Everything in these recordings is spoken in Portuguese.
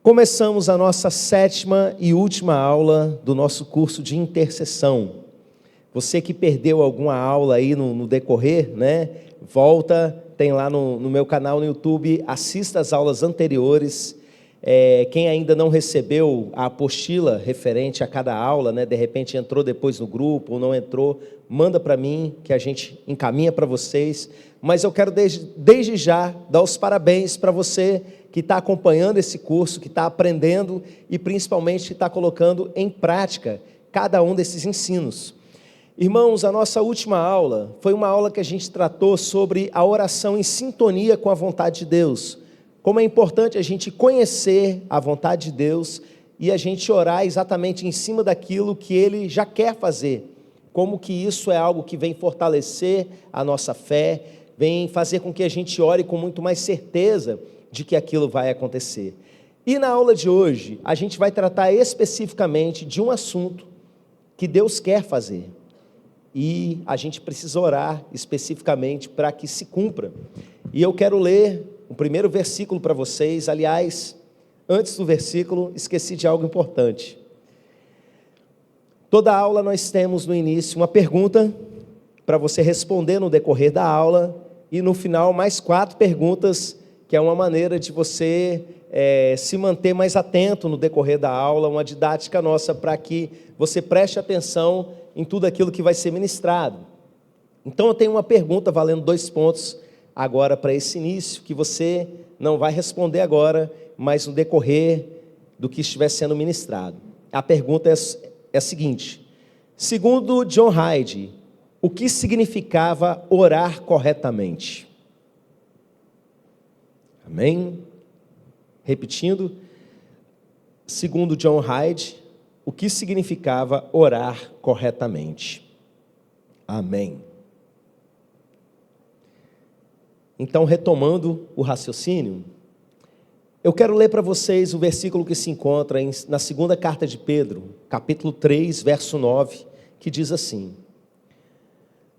Começamos a nossa 7ª e última aula do nosso curso de intercessão. Você que perdeu alguma aula aí no decorrer, né? Volta, tem lá no meu canal no YouTube, assista as aulas anteriores. Quem ainda não recebeu a apostila referente a cada aula, né? De repente entrou depois no grupo ou não entrou, manda para mim que a gente encaminha para vocês. Mas eu quero desde já dar os parabéns para você que está acompanhando esse curso, que está aprendendo e principalmente que está colocando em prática cada um desses ensinos. Irmãos, a nossa última aula foi uma aula que a gente tratou sobre a oração em sintonia com a vontade de Deus. Como é importante a gente conhecer a vontade de Deus e a gente orar exatamente em cima daquilo que Ele já quer fazer. Como que isso é algo que vem fortalecer a nossa fé, vem fazer com que a gente ore com muito mais certeza de que aquilo vai acontecer. E na aula de hoje, a gente vai tratar especificamente de um assunto que Deus quer fazer. E a gente precisa orar especificamente para que se cumpra. E eu quero ler o primeiro versículo para vocês. Aliás, antes do versículo, esqueci de algo importante. Toda aula nós temos no início uma pergunta para você responder no decorrer da aula. E no final, mais 4 perguntas, que é uma maneira de você se manter mais atento no decorrer da aula, uma didática nossa para que você preste atenção em tudo aquilo que vai ser ministrado. Então eu tenho uma pergunta valendo 2 pontos agora para esse início, que você não vai responder agora, mas no decorrer do que estiver sendo ministrado. A pergunta é a seguinte: segundo John Hyde, o que significava orar corretamente? Amém? Repetindo, segundo John Hyde, o que significava orar corretamente? Amém. Então, retomando o raciocínio, eu quero ler para vocês o versículo que se encontra na segunda carta de Pedro, capítulo 3, verso 9, que diz assim: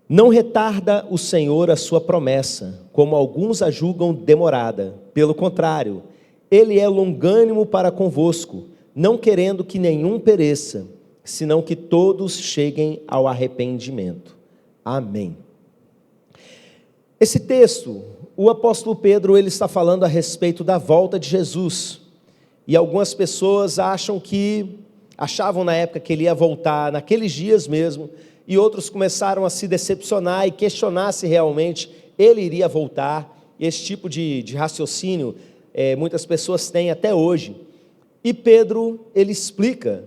não retarda o Senhor a sua promessa, como alguns a julgam demorada. Pelo contrário, Ele é longânimo para convosco, não querendo que nenhum pereça, senão que todos cheguem ao arrependimento. Amém. Esse texto, o apóstolo Pedro, ele está falando a respeito da volta de Jesus. E algumas pessoas achavam na época que ele ia voltar naqueles dias mesmo, e outros começaram a se decepcionar e questionar se realmente ele iria voltar. Esse tipo de raciocínio muitas pessoas têm até hoje. E Pedro, ele explica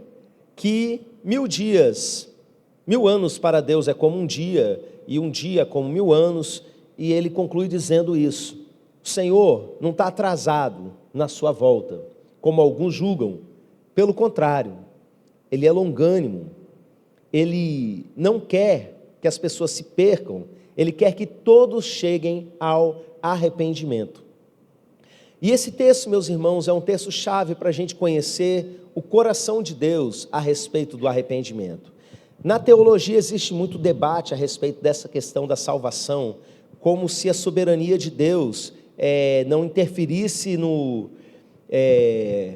que 1000 anos para Deus é como um dia, e um dia como 1000 anos, e ele conclui dizendo isso: o Senhor não está atrasado na sua volta, como alguns julgam. Pelo contrário, Ele é longânimo. Ele não quer que as pessoas se percam, Ele quer que todos cheguem ao arrependimento. E esse texto, meus irmãos, é um texto chave para a gente conhecer o coração de Deus a respeito do arrependimento. Na teologia existe muito debate a respeito dessa questão da salvação, como se a soberania de Deus não interferisse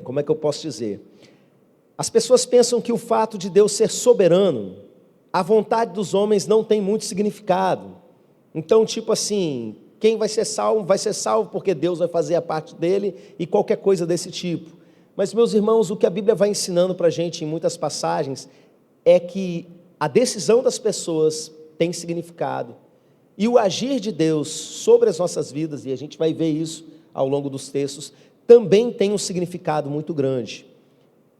como é que eu posso dizer? As pessoas pensam que o fato de Deus ser soberano, a vontade dos homens não tem muito significado. Então, tipo assim, quem vai ser salvo porque Deus vai fazer a parte dele e qualquer coisa desse tipo. Mas, meus irmãos, o que a Bíblia vai ensinando para a gente em muitas passagens é que a decisão das pessoas tem significado. E o agir de Deus sobre as nossas vidas, e a gente vai ver isso ao longo dos textos, também tem um significado muito grande.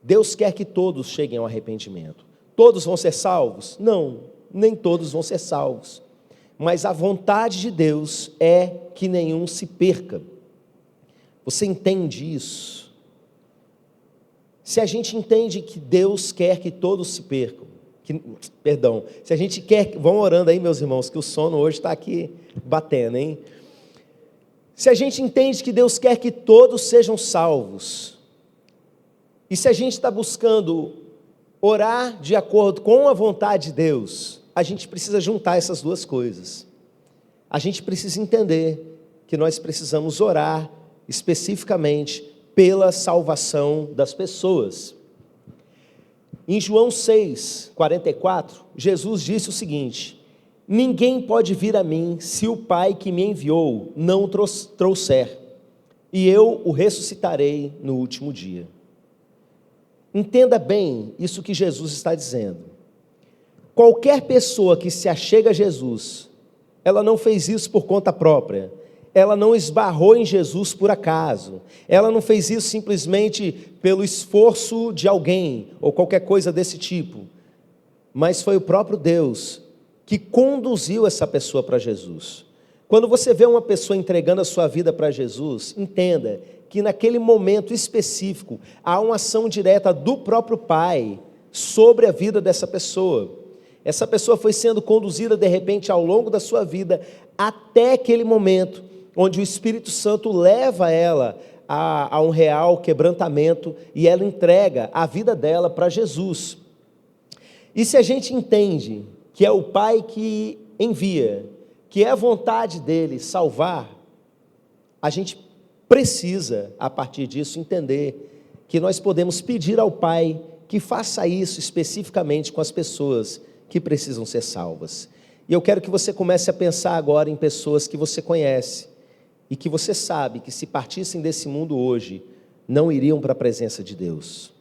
Deus quer que todos cheguem ao arrependimento. Todos vão ser salvos? Não, nem todos vão ser salvos. Mas a vontade de Deus é que nenhum se perca. Você entende isso? Se a gente entende que Deus quer que todos se percam, se a gente quer, vão orando aí, meus irmãos, que o sono hoje está aqui batendo, hein? Se a gente entende que Deus quer que todos sejam salvos, e se a gente está buscando orar de acordo com a vontade de Deus, a gente precisa juntar essas duas coisas. A gente precisa entender que nós precisamos orar especificamente pela salvação das pessoas. Em João 6:44, Jesus disse o seguinte: ninguém pode vir a mim se o Pai que me enviou não o trouxer, e eu o ressuscitarei no último dia. Entenda bem isso que Jesus está dizendo. Qualquer pessoa que se achega a Jesus, ela não fez isso por conta própria, ela não esbarrou em Jesus por acaso, ela não fez isso simplesmente pelo esforço de alguém, ou qualquer coisa desse tipo, mas foi o próprio Deus que conduziu essa pessoa para Jesus. Quando você vê uma pessoa entregando a sua vida para Jesus, entenda que naquele momento específico, há uma ação direta do próprio Pai sobre a vida dessa pessoa. Essa pessoa foi sendo conduzida de repente ao longo da sua vida, até aquele momento, onde o Espírito Santo leva ela a um real quebrantamento, e ela entrega a vida dela para Jesus. E se a gente entende que é o Pai que envia, que é a vontade dele salvar, a gente precisa, a partir disso, entender que nós podemos pedir ao Pai que faça isso especificamente com as pessoas que precisam ser salvas. E eu quero que você comece a pensar agora em pessoas que você conhece e que você sabe que, se partissem desse mundo hoje, não iriam para a presença de Deus.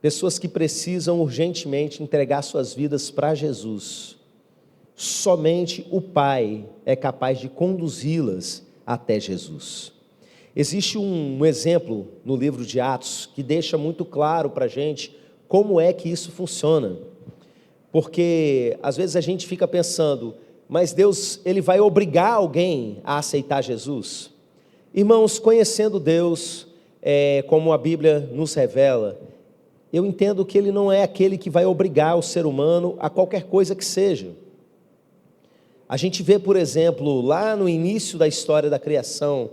Pessoas que precisam urgentemente entregar suas vidas para Jesus. Somente o Pai é capaz de conduzi-las até Jesus. Existe um exemplo no livro de Atos que deixa muito claro para a gente como é que isso funciona. Porque às vezes a gente fica pensando, mas Deus, ele vai obrigar alguém a aceitar Jesus? Irmãos, conhecendo Deus, como a Bíblia nos revela, eu entendo que ele não é aquele que vai obrigar o ser humano a qualquer coisa que seja. A gente vê, por exemplo, lá no início da história da criação,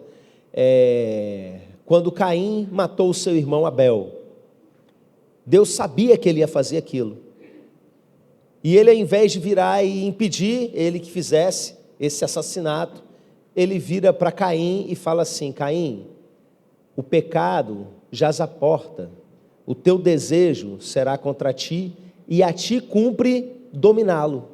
quando Caim matou o seu irmão Abel, Deus sabia que ele ia fazer aquilo, e ele, ao invés de virar e impedir ele que fizesse esse assassinato, ele vira para Caim e fala assim: Caim, o pecado jaz à porta, o teu desejo será contra ti, e a ti cumpre dominá-lo.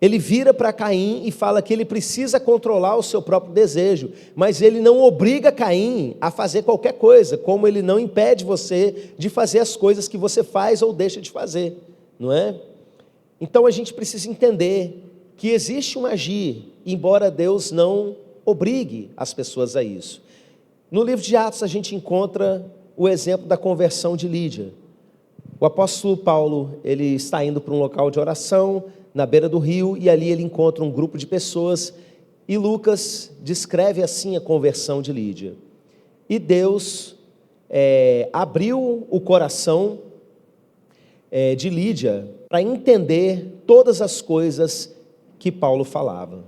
Ele vira para Caim e fala que ele precisa controlar o seu próprio desejo, mas ele não obriga Caim a fazer qualquer coisa, como ele não impede você de fazer as coisas que você faz ou deixa de fazer, não é? Então a gente precisa entender que existe um agir, embora Deus não obrigue as pessoas a isso. No livro de Atos a gente encontra o exemplo da conversão de Lídia. O apóstolo Paulo, ele está indo para um local de oração, na beira do rio, e ali ele encontra um grupo de pessoas, e Lucas descreve assim a conversão de Lídia. E Deus abriu o coração de Lídia para entender todas as coisas que Paulo falava.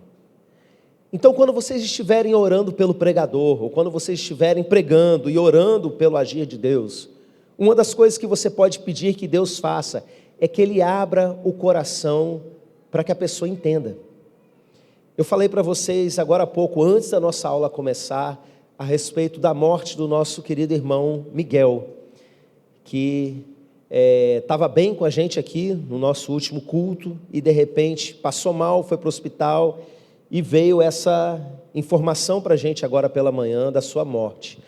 Então, quando vocês estiverem orando pelo pregador, ou quando vocês estiverem pregando e orando pelo agir de Deus, uma das coisas que você pode pedir que Deus faça é que Ele abra o coração para que a pessoa entenda. Eu falei para vocês agora há pouco, antes da nossa aula começar, a respeito da morte do nosso querido irmão Miguel, que estava bem com a gente aqui no nosso último culto, e de repente passou mal, foi para o hospital, e veio essa informação para a gente agora pela manhã da sua morte.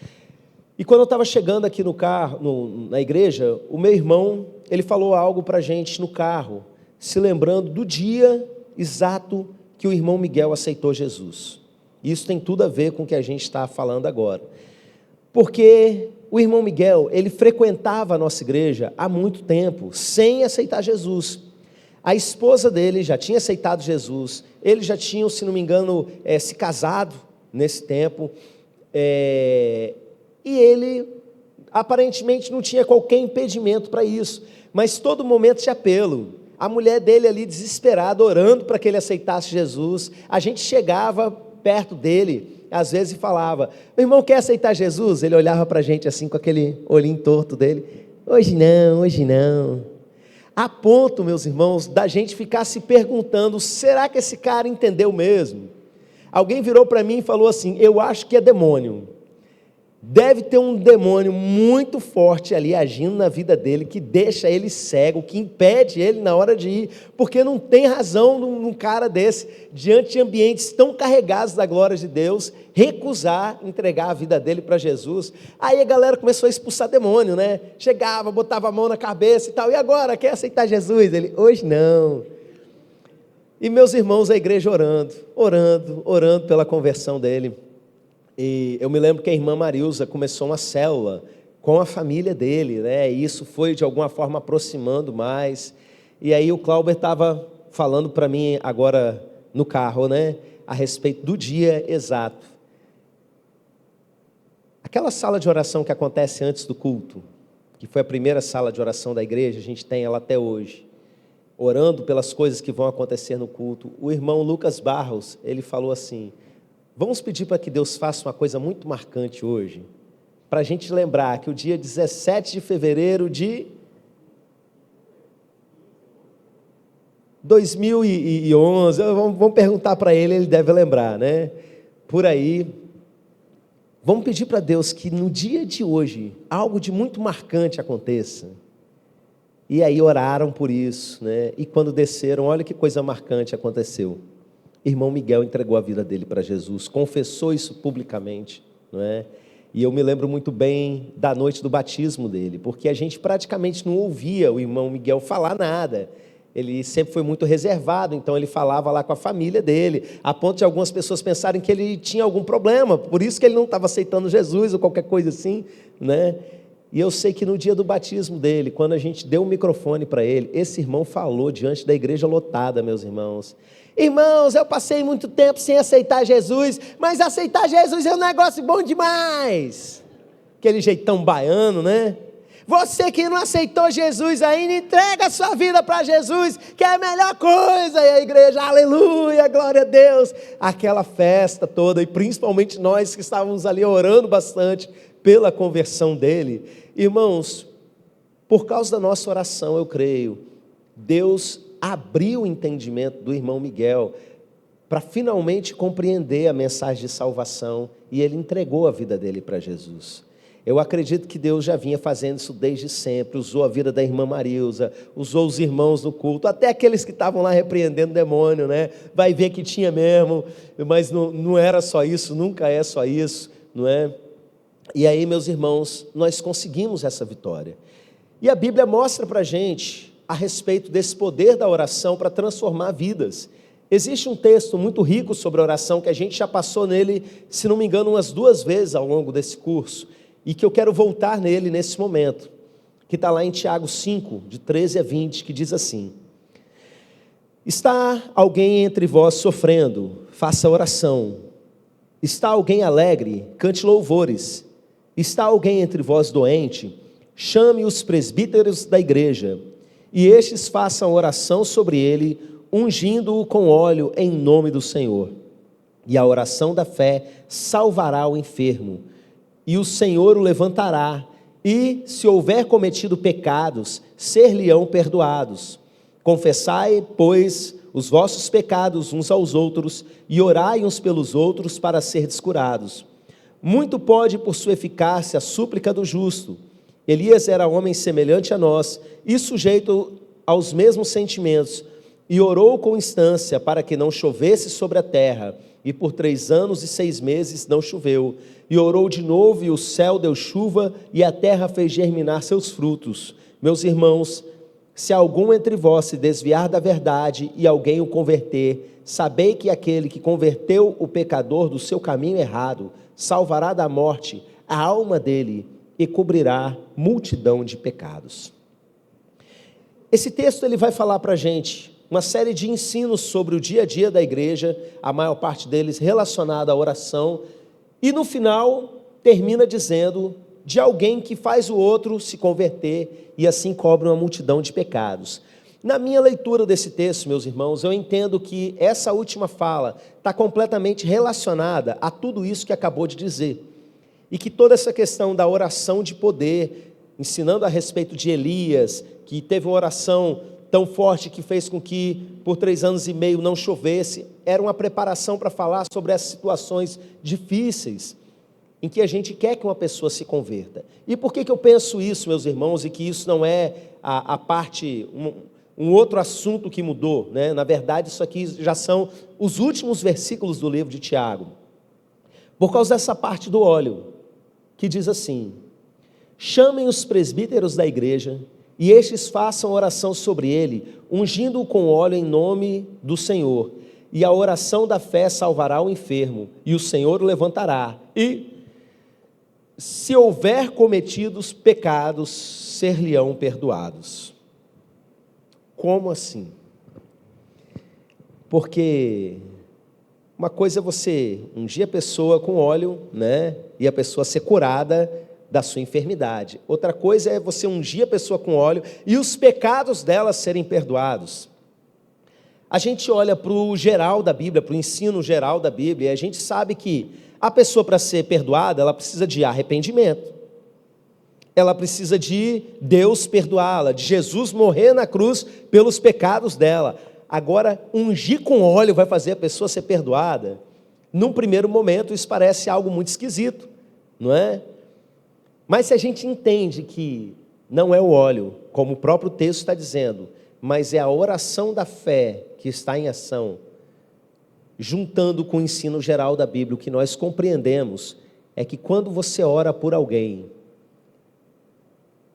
E quando eu estava chegando aqui no carro, na igreja, o meu irmão, ele falou algo para a gente no carro, se lembrando do dia exato que o irmão Miguel aceitou Jesus. Isso tem tudo a ver com o que a gente está falando agora. Porque o irmão Miguel, ele frequentava a nossa igreja há muito tempo, sem aceitar Jesus. A esposa dele já tinha aceitado Jesus, eles já tinham, se não me engano, se casado nesse tempo, e ele aparentemente não tinha qualquer impedimento para isso, mas todo momento de apelo. A mulher dele ali desesperada, orando para que ele aceitasse Jesus. A gente chegava perto dele, às vezes, e falava: meu irmão quer aceitar Jesus? Ele olhava para a gente assim, com aquele olhinho torto dele: hoje não, hoje não. A ponto, meus irmãos, da gente ficar se perguntando: será que esse cara entendeu mesmo? Alguém virou para mim e falou assim: eu acho que é demônio. Deve ter um demônio muito forte ali agindo na vida dele, que deixa ele cego, que impede ele na hora de ir, porque não tem razão num cara desse, diante de ambientes tão carregados da glória de Deus, recusar entregar a vida dele para Jesus. Aí a galera começou a expulsar demônio, né? Chegava, botava a mão na cabeça e tal, e agora, quer aceitar Jesus? Ele, hoje não. E meus irmãos, a igreja orando pela conversão dele. E eu me lembro que a irmã Marilza começou uma célula com a família dele, né? E isso foi de alguma forma aproximando mais. E aí o Clauber estava falando para mim agora no carro, né? A respeito do dia exato. Aquela sala de oração que acontece antes do culto, que foi a primeira sala de oração da igreja, a gente tem ela até hoje, orando pelas coisas que vão acontecer no culto. O irmão Lucas Barros, ele falou assim: vamos pedir para que Deus faça uma coisa muito marcante hoje, para a gente lembrar que o dia 17 de fevereiro de 2011, vamos perguntar para ele, ele deve lembrar, né? Por aí, vamos pedir para Deus que no dia de hoje, algo de muito marcante aconteça. E aí oraram por isso, né? E quando desceram, olha que coisa marcante aconteceu. Irmão Miguel entregou a vida dele para Jesus, confessou isso publicamente, não é? E eu me lembro muito bem da noite do batismo dele, porque a gente praticamente não ouvia o irmão Miguel falar nada. Ele sempre foi muito reservado, então ele falava lá com a família dele, a ponto de algumas pessoas pensarem que ele tinha algum problema, por isso que ele não estava aceitando Jesus ou qualquer coisa assim, né? E eu sei que no dia do batismo dele, quando a gente deu o microfone para ele, esse irmão falou diante da igreja lotada, meus irmãos: irmãos, eu passei muito tempo sem aceitar Jesus, mas aceitar Jesus é um negócio bom demais. Aquele jeitão baiano, né? Você que não aceitou Jesus ainda, entrega a sua vida para Jesus, que é a melhor coisa. E a igreja, aleluia, glória a Deus. Aquela festa toda, e principalmente nós que estávamos ali orando bastante pela conversão dele. Irmãos, por causa da nossa oração, eu creio, Deus abriu o entendimento do irmão Miguel para finalmente compreender a mensagem de salvação, e ele entregou a vida dele para Jesus. Eu acredito que Deus já vinha fazendo isso desde sempre, usou a vida da irmã Marilza, usou os irmãos no culto, até aqueles que estavam lá repreendendo o demônio, né? Vai ver que tinha mesmo, mas não era só isso, nunca é só isso, não é? E aí, meus irmãos, nós conseguimos essa vitória. E a Bíblia mostra para a gente a respeito desse poder da oração para transformar vidas. Existe um texto muito rico sobre a oração, que a gente já passou nele, se não me engano, umas 2 vezes ao longo desse curso, e que eu quero voltar nele nesse momento, que está lá em Tiago 5, de 13 a 20, que diz assim: está alguém entre vós sofrendo, faça oração. Está alguém alegre, cante louvores. Está alguém entre vós doente, chame os presbíteros da igreja, e estes façam oração sobre ele, ungindo-o com óleo em nome do Senhor. E a oração da fé salvará o enfermo, e o Senhor o levantará, e se houver cometido pecados, ser-lhe-ão perdoados. Confessai, pois, os vossos pecados uns aos outros, e orai uns pelos outros para serdes curados. Muito pode por sua eficácia a súplica do justo. Elias era homem semelhante a nós, e sujeito aos mesmos sentimentos, e orou com instância para que não chovesse sobre a terra, e por 3 anos e 6 meses não choveu. E orou de novo, e o céu deu chuva, e a terra fez germinar seus frutos. Meus irmãos, se algum entre vós se desviar da verdade, e alguém o converter, sabei que aquele que converteu o pecador do seu caminho errado, salvará da morte a alma dele, e cobrirá multidão de pecados. Esse texto ele vai falar para a gente uma série de ensinos sobre o dia a dia da igreja, a maior parte deles relacionada à oração, e no final termina dizendo de alguém que faz o outro se converter e assim cobre uma multidão de pecados. Na minha leitura desse texto, meus irmãos, eu entendo que essa última fala está completamente relacionada a tudo isso que acabou de dizer, e que toda essa questão da oração de poder, ensinando a respeito de Elias, que teve uma oração tão forte que fez com que por 3 anos e meio não chovesse. Era uma preparação para falar sobre as situações difíceis em que a gente quer que uma pessoa se converta. E por que eu penso isso, meus irmãos, e que isso não é a parte, um outro assunto que mudou, né? Na verdade, isso aqui já são os últimos versículos do livro de Tiago. Por causa dessa parte do óleo, que diz assim: chamem os presbíteros da igreja, e estes façam oração sobre ele, ungindo-o com óleo em nome do Senhor. E a oração da fé salvará o enfermo, e o Senhor o levantará. E se houver cometidos pecados, ser-lhe-ão perdoados. Como assim? Porque uma coisa é você ungir a pessoa com óleo, né? E a pessoa ser curada da sua enfermidade. Outra coisa é você ungir a pessoa com óleo e os pecados dela serem perdoados. A gente olha para o geral da Bíblia, para o ensino geral da Bíblia, e a gente sabe que a pessoa, para ser perdoada, ela precisa de arrependimento. Ela precisa de Deus perdoá-la, de Jesus morrer na cruz pelos pecados dela. Agora, ungir com óleo vai fazer a pessoa ser perdoada? Num primeiro momento, isso parece algo muito esquisito, não é? Mas se a gente entende que não é o óleo, como o próprio texto está dizendo, mas é a oração da fé que está em ação, juntando com o ensino geral da Bíblia, o que nós compreendemos é que quando você ora por alguém,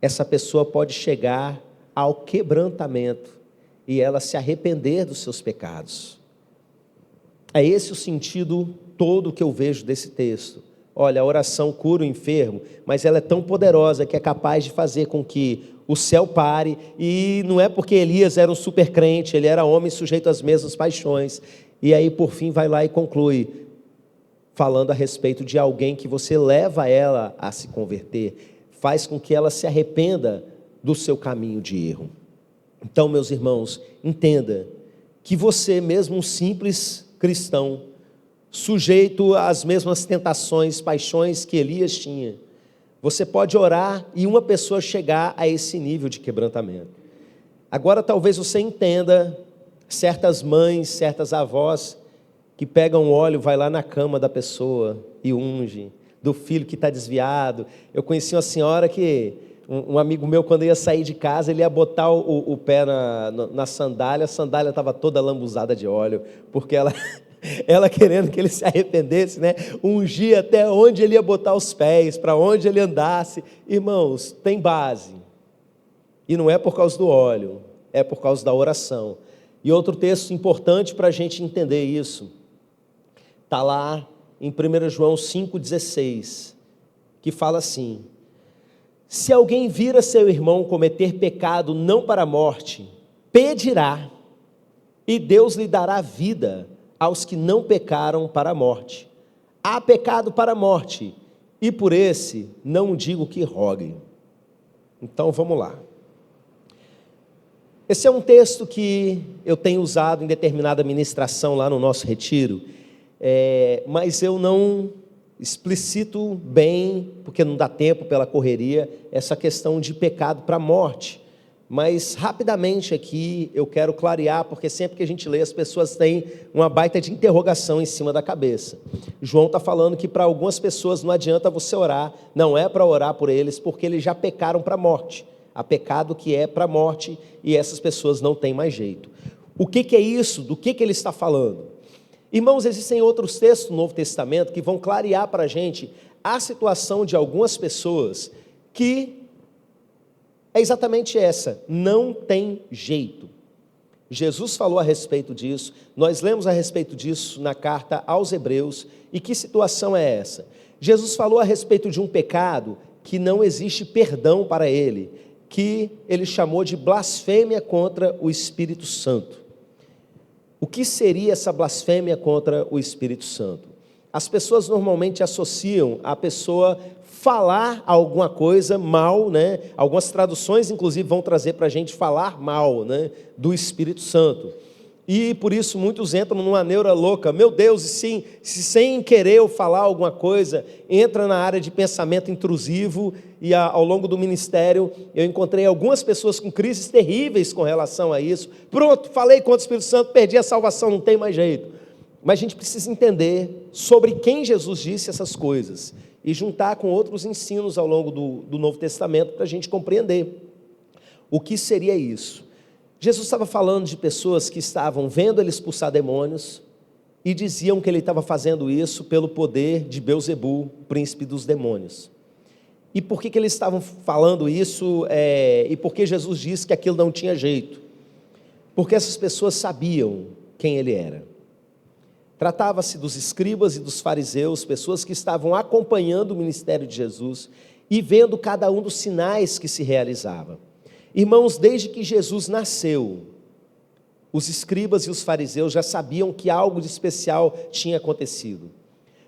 essa pessoa pode chegar ao quebrantamento e ela se arrepender dos seus pecados. É esse o sentido todo que eu vejo desse texto. Olha, a oração cura o enfermo, mas ela é tão poderosa que é capaz de fazer com que o céu pare, e não é porque Elias era um super crente, ele era homem sujeito às mesmas paixões, e aí por fim vai lá e conclui, falando a respeito de alguém que você leva ela a se converter, faz com que ela se arrependa do seu caminho de erro. Então, meus irmãos, entenda que você, mesmo um simples cristão, sujeito às mesmas tentações, paixões que Elias tinha, você pode orar e uma pessoa chegar a esse nível de quebrantamento. Agora talvez você entenda certas mães, certas avós que pegam óleo, vai lá na cama da pessoa e unge, do filho que está desviado. Eu conheci uma senhora que, um amigo meu, quando ia sair de casa, ele ia botar o pé na sandália, a sandália estava toda lambuzada de óleo, porque ela querendo que ele se arrependesse, né? Ungia até onde ele ia botar os pés, para onde ele andasse. Irmãos, tem base, e não é por causa do óleo, é por causa da oração. E outro texto importante para a gente entender isso, está lá em 1 João 5,16, que fala assim: se alguém vir a seu irmão cometer pecado não para a morte, pedirá, e Deus lhe dará vida aos que não pecaram para a morte. Há pecado para a morte, e por esse não digo que roguem. Então vamos lá. Esse é um texto que eu tenho usado em determinada ministração lá no nosso retiro, mas eu não explicito bem, porque não dá tempo pela correria, essa questão de pecado para a morte. Mas rapidamente aqui eu quero clarear, porque sempre que a gente lê, as pessoas têm uma baita de interrogação em cima da cabeça. João está falando que para algumas pessoas não adianta você orar, não é para orar por eles, porque eles já pecaram para a morte. Há pecado que é para a morte, e essas pessoas não têm mais jeito. O que é isso? Do que ele está falando? Irmãos, existem outros textos no Novo Testamento que vão clarear para a gente a situação de algumas pessoas que é exatamente essa: não tem jeito. Jesus falou a respeito disso, nós lemos a respeito disso na carta aos Hebreus. E que situação é essa? Jesus falou a respeito de um pecado que não existe perdão para ele, que ele chamou de blasfêmia contra o Espírito Santo. O que seria essa blasfêmia contra o Espírito Santo? As pessoas normalmente associam a pessoa falar alguma coisa mal, né? Algumas traduções, inclusive, vão trazer para a gente falar mal, né? Do Espírito Santo. E por isso muitos entram numa neura louca. Meu Deus, e sim, se sem querer eu falar alguma coisa, entra na área de pensamento intrusivo. E ao longo do ministério eu encontrei algumas pessoas com crises terríveis com relação a isso. Pronto, falei contra o Espírito Santo, perdi a salvação, não tem mais jeito. Mas a gente precisa entender sobre quem Jesus disse essas coisas e juntar com outros ensinos ao longo do Novo Testamento para a gente compreender o que seria isso. Jesus estava falando de pessoas que estavam vendo ele expulsar demônios e diziam que ele estava fazendo isso pelo poder de Belzebu, príncipe dos demônios. E por que eles estavam falando isso e por que Jesus disse que aquilo não tinha jeito? Porque essas pessoas sabiam quem ele era. Tratava-se dos escribas e dos fariseus, pessoas que estavam acompanhando o ministério de Jesus e vendo cada um dos sinais que se realizava. Irmãos, desde que Jesus nasceu, os escribas e os fariseus já sabiam que algo de especial tinha acontecido.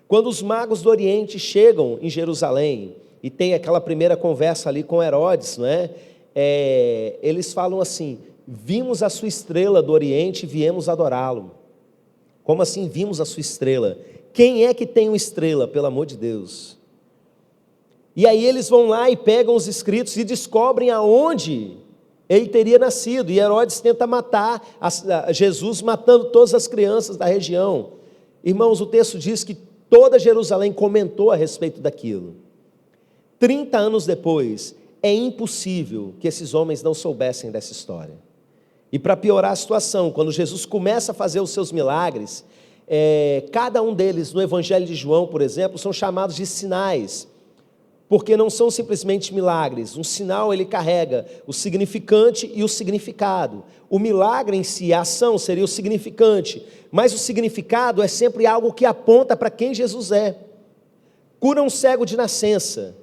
Quando os magos do Oriente chegam em Jerusalém e tem aquela primeira conversa ali com Herodes, não é? Eles falam assim: vimos a sua estrela do Oriente e viemos adorá-lo. Como assim vimos a sua estrela? Quem é que tem uma estrela, pelo amor de Deus? E aí eles vão lá e pegam os escritos e descobrem aonde ele teria nascido. E Herodes tenta matar Jesus, matando todas as crianças da região. Irmãos, o texto diz que toda Jerusalém comentou a respeito daquilo. 30 anos depois, é impossível que esses homens não soubessem dessa história. E para piorar a situação, quando Jesus começa a fazer os seus milagres, cada um deles, no Evangelho de João, por exemplo, são chamados de sinais, porque não são simplesmente milagres. Um sinal, ele carrega o significante e o significado. O milagre em si, a ação, seria o significante, mas o significado é sempre algo que aponta para quem Jesus é. Cura um cego de nascença.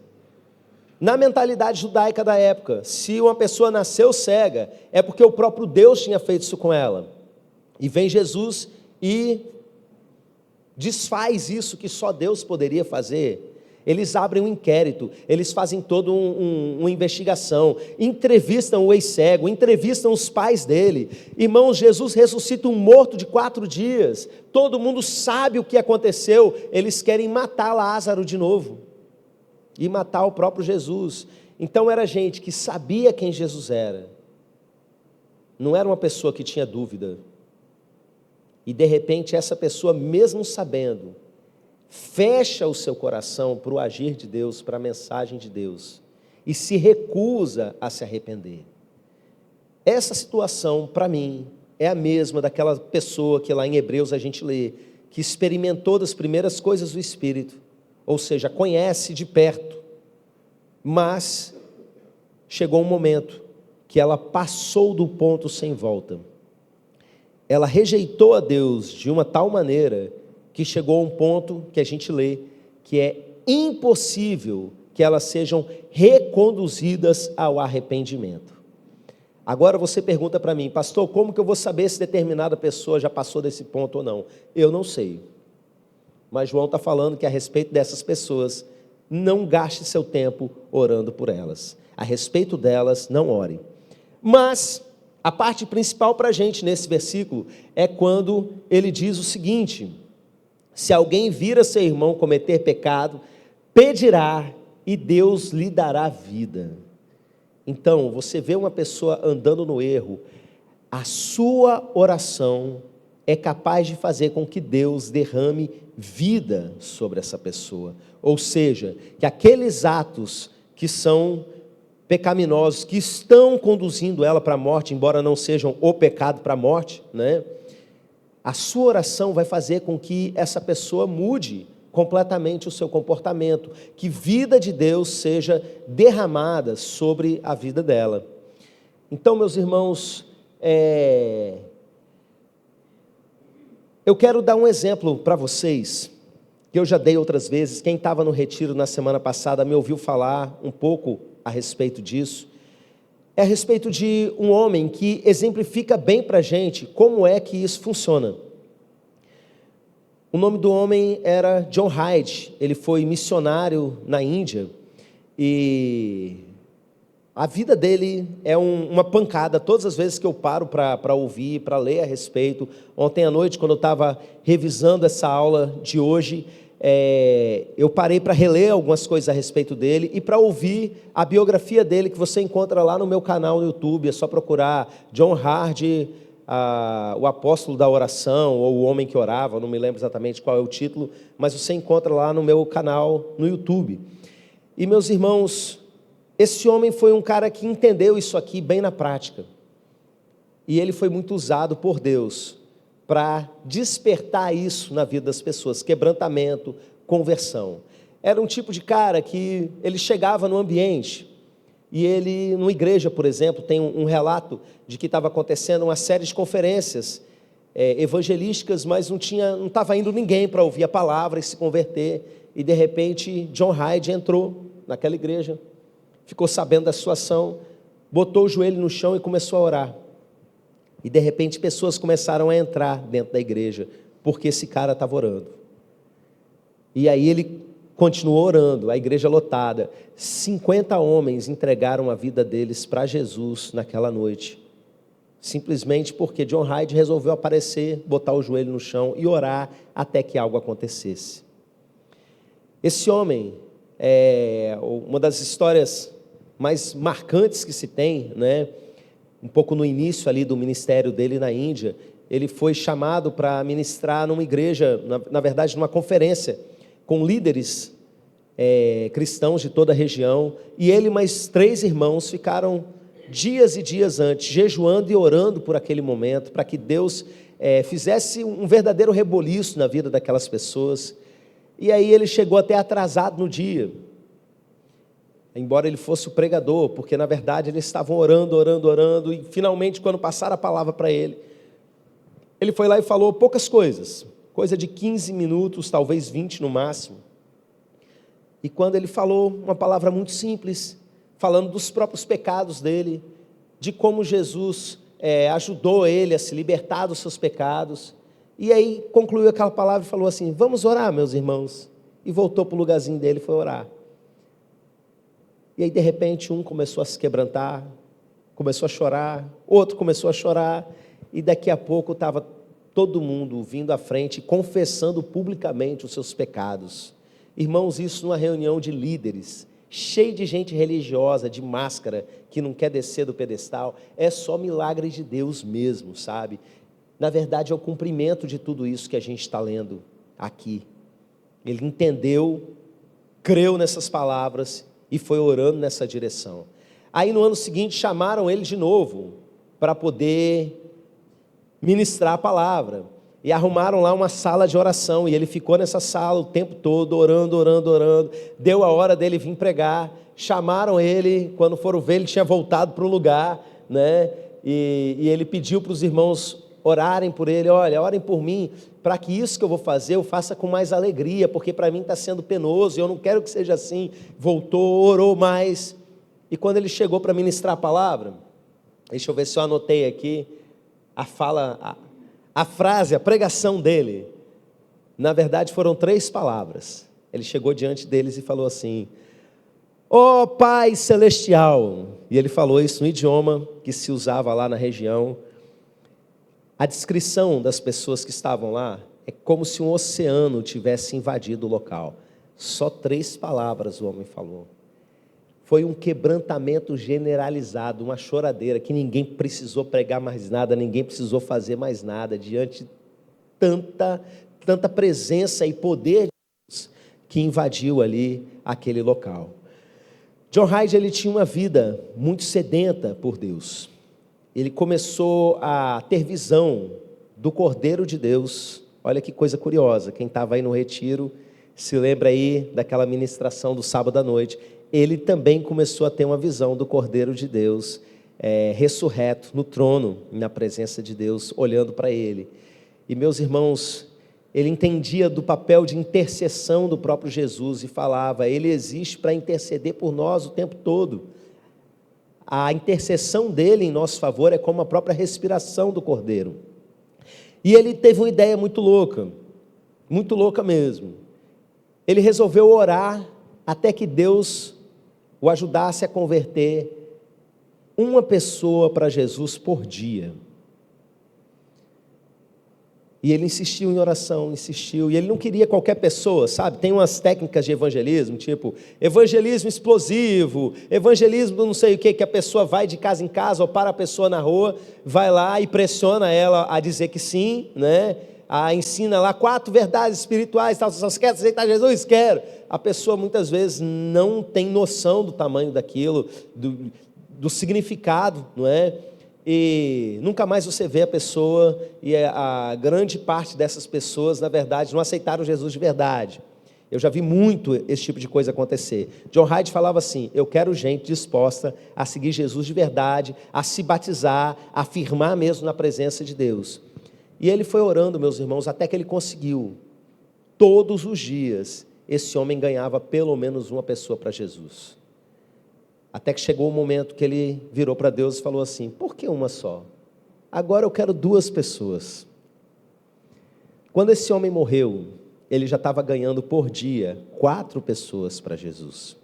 Na mentalidade judaica da época, se uma pessoa nasceu cega, é porque o próprio Deus tinha feito isso com ela. E vem Jesus e desfaz isso que só Deus poderia fazer. Eles abrem um inquérito, eles fazem toda uma investigação, entrevistam o ex-cego, entrevistam os pais dele. Irmãos, Jesus ressuscita um morto de 4 dias, todo mundo sabe o que aconteceu, eles querem matar Lázaro de novo, e matar o próprio Jesus. Então era gente que sabia quem Jesus era, não era uma pessoa que tinha dúvida, e de repente essa pessoa, mesmo sabendo, fecha o seu coração para o agir de Deus, para a mensagem de Deus, e se recusa a se arrepender. Essa situação, para mim, é a mesma daquela pessoa que lá em Hebreus a gente lê, que experimentou das primeiras coisas do Espírito, ou seja, conhece de perto, mas chegou um momento que ela passou do ponto sem volta. Ela rejeitou a Deus de uma tal maneira que chegou a um ponto que a gente lê, que é impossível que elas sejam reconduzidas ao arrependimento. Agora você pergunta para mim: pastor, como que eu vou saber se determinada pessoa já passou desse ponto ou não? Eu não sei, mas João está falando que a respeito dessas pessoas, não gaste seu tempo orando por elas, a respeito delas não ore. Mas a parte principal para a gente nesse versículo é quando ele diz o seguinte: se alguém vir a seu irmão cometer pecado, pedirá e Deus lhe dará vida. Então, você vê uma pessoa andando no erro, a sua oração é capaz de fazer com que Deus derrame vida sobre essa pessoa. Ou seja, que aqueles atos que são pecaminosos, que estão conduzindo ela para a morte, embora não sejam o pecado para a morte, né? A sua oração vai fazer com que essa pessoa mude completamente o seu comportamento, que vida de Deus seja derramada sobre a vida dela. Então, meus irmãos, eu quero dar um exemplo para vocês, que eu já dei outras vezes. Quem estava no retiro na semana passada me ouviu falar um pouco a respeito disso. É a respeito de um homem que exemplifica bem para a gente como é que isso funciona. O nome do homem era John Hyde. Ele foi missionário na Índia e A vida dele é uma pancada todas as vezes que eu paro para ouvir, para ler a respeito. Ontem à noite, quando eu estava revisando essa aula de hoje, eu parei para reler algumas coisas a respeito dele e para ouvir a biografia dele, que você encontra lá no meu canal no YouTube. É só procurar John Hardy, o apóstolo da oração, ou o homem que orava, não me lembro exatamente qual é o título, mas você encontra lá no meu canal no YouTube. E meus irmãos, esse homem foi um cara que entendeu isso aqui bem na prática. E ele foi muito usado por Deus para despertar isso na vida das pessoas, quebrantamento, conversão. Era um tipo de cara que ele chegava no ambiente, e ele, numa igreja, por exemplo, tem um relato de que estava acontecendo uma série de conferências evangelísticas, mas não estava indo ninguém para ouvir a palavra e se converter, e de repente John Hyde entrou naquela igreja, ficou sabendo da situação, botou o joelho no chão e começou a orar. E de repente pessoas começaram a entrar dentro da igreja, porque esse cara estava orando. E aí ele continuou orando, a igreja lotada. 50 homens entregaram a vida deles para Jesus naquela noite, simplesmente porque John Hyde resolveu aparecer, botar o joelho no chão e orar até que algo acontecesse. Esse homem é uma das histórias mais marcantes que se tem, né? Um pouco no início ali do ministério dele na Índia, ele foi chamado para ministrar numa igreja, na verdade numa conferência, com líderes cristãos de toda a região, e ele mais 3 irmãos ficaram dias e dias antes, jejuando e orando por aquele momento, para que Deus fizesse um verdadeiro reboliço na vida daquelas pessoas. E aí ele chegou até atrasado no dia, embora ele fosse o pregador, porque na verdade eles estavam orando, e finalmente quando passaram a palavra para ele foi lá e falou poucas coisas, coisa de 15 minutos, talvez 20 no máximo. E quando ele falou uma palavra muito simples, falando dos próprios pecados dele, de como Jesus ajudou ele a se libertar dos seus pecados, e aí concluiu aquela palavra e falou assim: vamos orar, meus irmãos, e voltou para o lugarzinho dele e foi orar. E aí de repente um começou a se quebrantar, começou a chorar, outro começou a chorar, e daqui a pouco estava todo mundo vindo à frente, confessando publicamente os seus pecados. Irmãos, isso numa reunião de líderes, cheio de gente religiosa, de máscara, que não quer descer do pedestal, é só milagre de Deus mesmo, sabe? Na verdade é o cumprimento de tudo isso que a gente está lendo aqui. Ele entendeu, creu nessas palavras e foi orando nessa direção. Aí no ano seguinte chamaram ele de novo para poder ministrar a palavra, e arrumaram lá uma sala de oração, e ele ficou nessa sala o tempo todo, orando, deu a hora dele vir pregar, chamaram ele, quando foram ver ele tinha voltado para o lugar, né? E ele pediu para os irmãos orarem por ele: olha, orem por mim, para que isso que eu vou fazer, eu faça com mais alegria, porque para mim está sendo penoso, e eu não quero que seja assim. Voltou, orou mais, e quando ele chegou para ministrar a palavra, deixa eu ver se eu anotei aqui, a frase, a pregação dele, na verdade foram 3 palavras. Ele chegou diante deles e falou assim: ó Pai Celestial, e ele falou isso no idioma que se usava lá na região. A descrição das pessoas que estavam lá é como se um oceano tivesse invadido o local. Só 3 palavras o homem falou. Foi um quebrantamento generalizado, uma choradeira, que ninguém precisou pregar mais nada, ninguém precisou fazer mais nada, diante de tanta presença e poder de Deus que invadiu ali aquele local. John Hyde, ele tinha uma vida muito sedenta por Deus. Ele começou a ter visão do Cordeiro de Deus. Olha que coisa curiosa, quem estava aí no retiro, se lembra aí daquela ministração do sábado à noite. Ele também começou a ter uma visão do Cordeiro de Deus, ressurreto no trono, na presença de Deus, olhando para ele. E meus irmãos, ele entendia do papel de intercessão do próprio Jesus e falava: ele existe para interceder por nós o tempo todo. A intercessão dele em nosso favor é como a própria respiração do Cordeiro. E ele teve uma ideia muito louca mesmo. Ele resolveu orar até que Deus o ajudasse a converter uma pessoa para Jesus por dia. E ele insistiu em oração, insistiu, e ele não queria qualquer pessoa, sabe? Tem umas técnicas de evangelismo, tipo evangelismo explosivo, evangelismo não sei o que a pessoa vai de casa em casa ou para a pessoa na rua, vai lá e pressiona ela a dizer que sim, né? Ensina lá 4 verdades espirituais, tal, você quer aceitar Jesus? Quero. A pessoa muitas vezes não tem noção do tamanho daquilo, do significado, não é? E nunca mais você vê a pessoa, e a grande parte dessas pessoas, na verdade, não aceitaram Jesus de verdade. Eu já vi muito esse tipo de coisa acontecer. John Hyde falava assim: eu quero gente disposta a seguir Jesus de verdade, a se batizar, a afirmar mesmo na presença de Deus. E ele foi orando, meus irmãos, até que ele conseguiu. Todos os dias, esse homem ganhava pelo menos uma pessoa para Jesus. Até que chegou o momento que ele virou para Deus e falou assim: por que uma só? Agora eu quero 2 pessoas. Quando esse homem morreu, ele já estava ganhando por dia 4 pessoas para Jesus.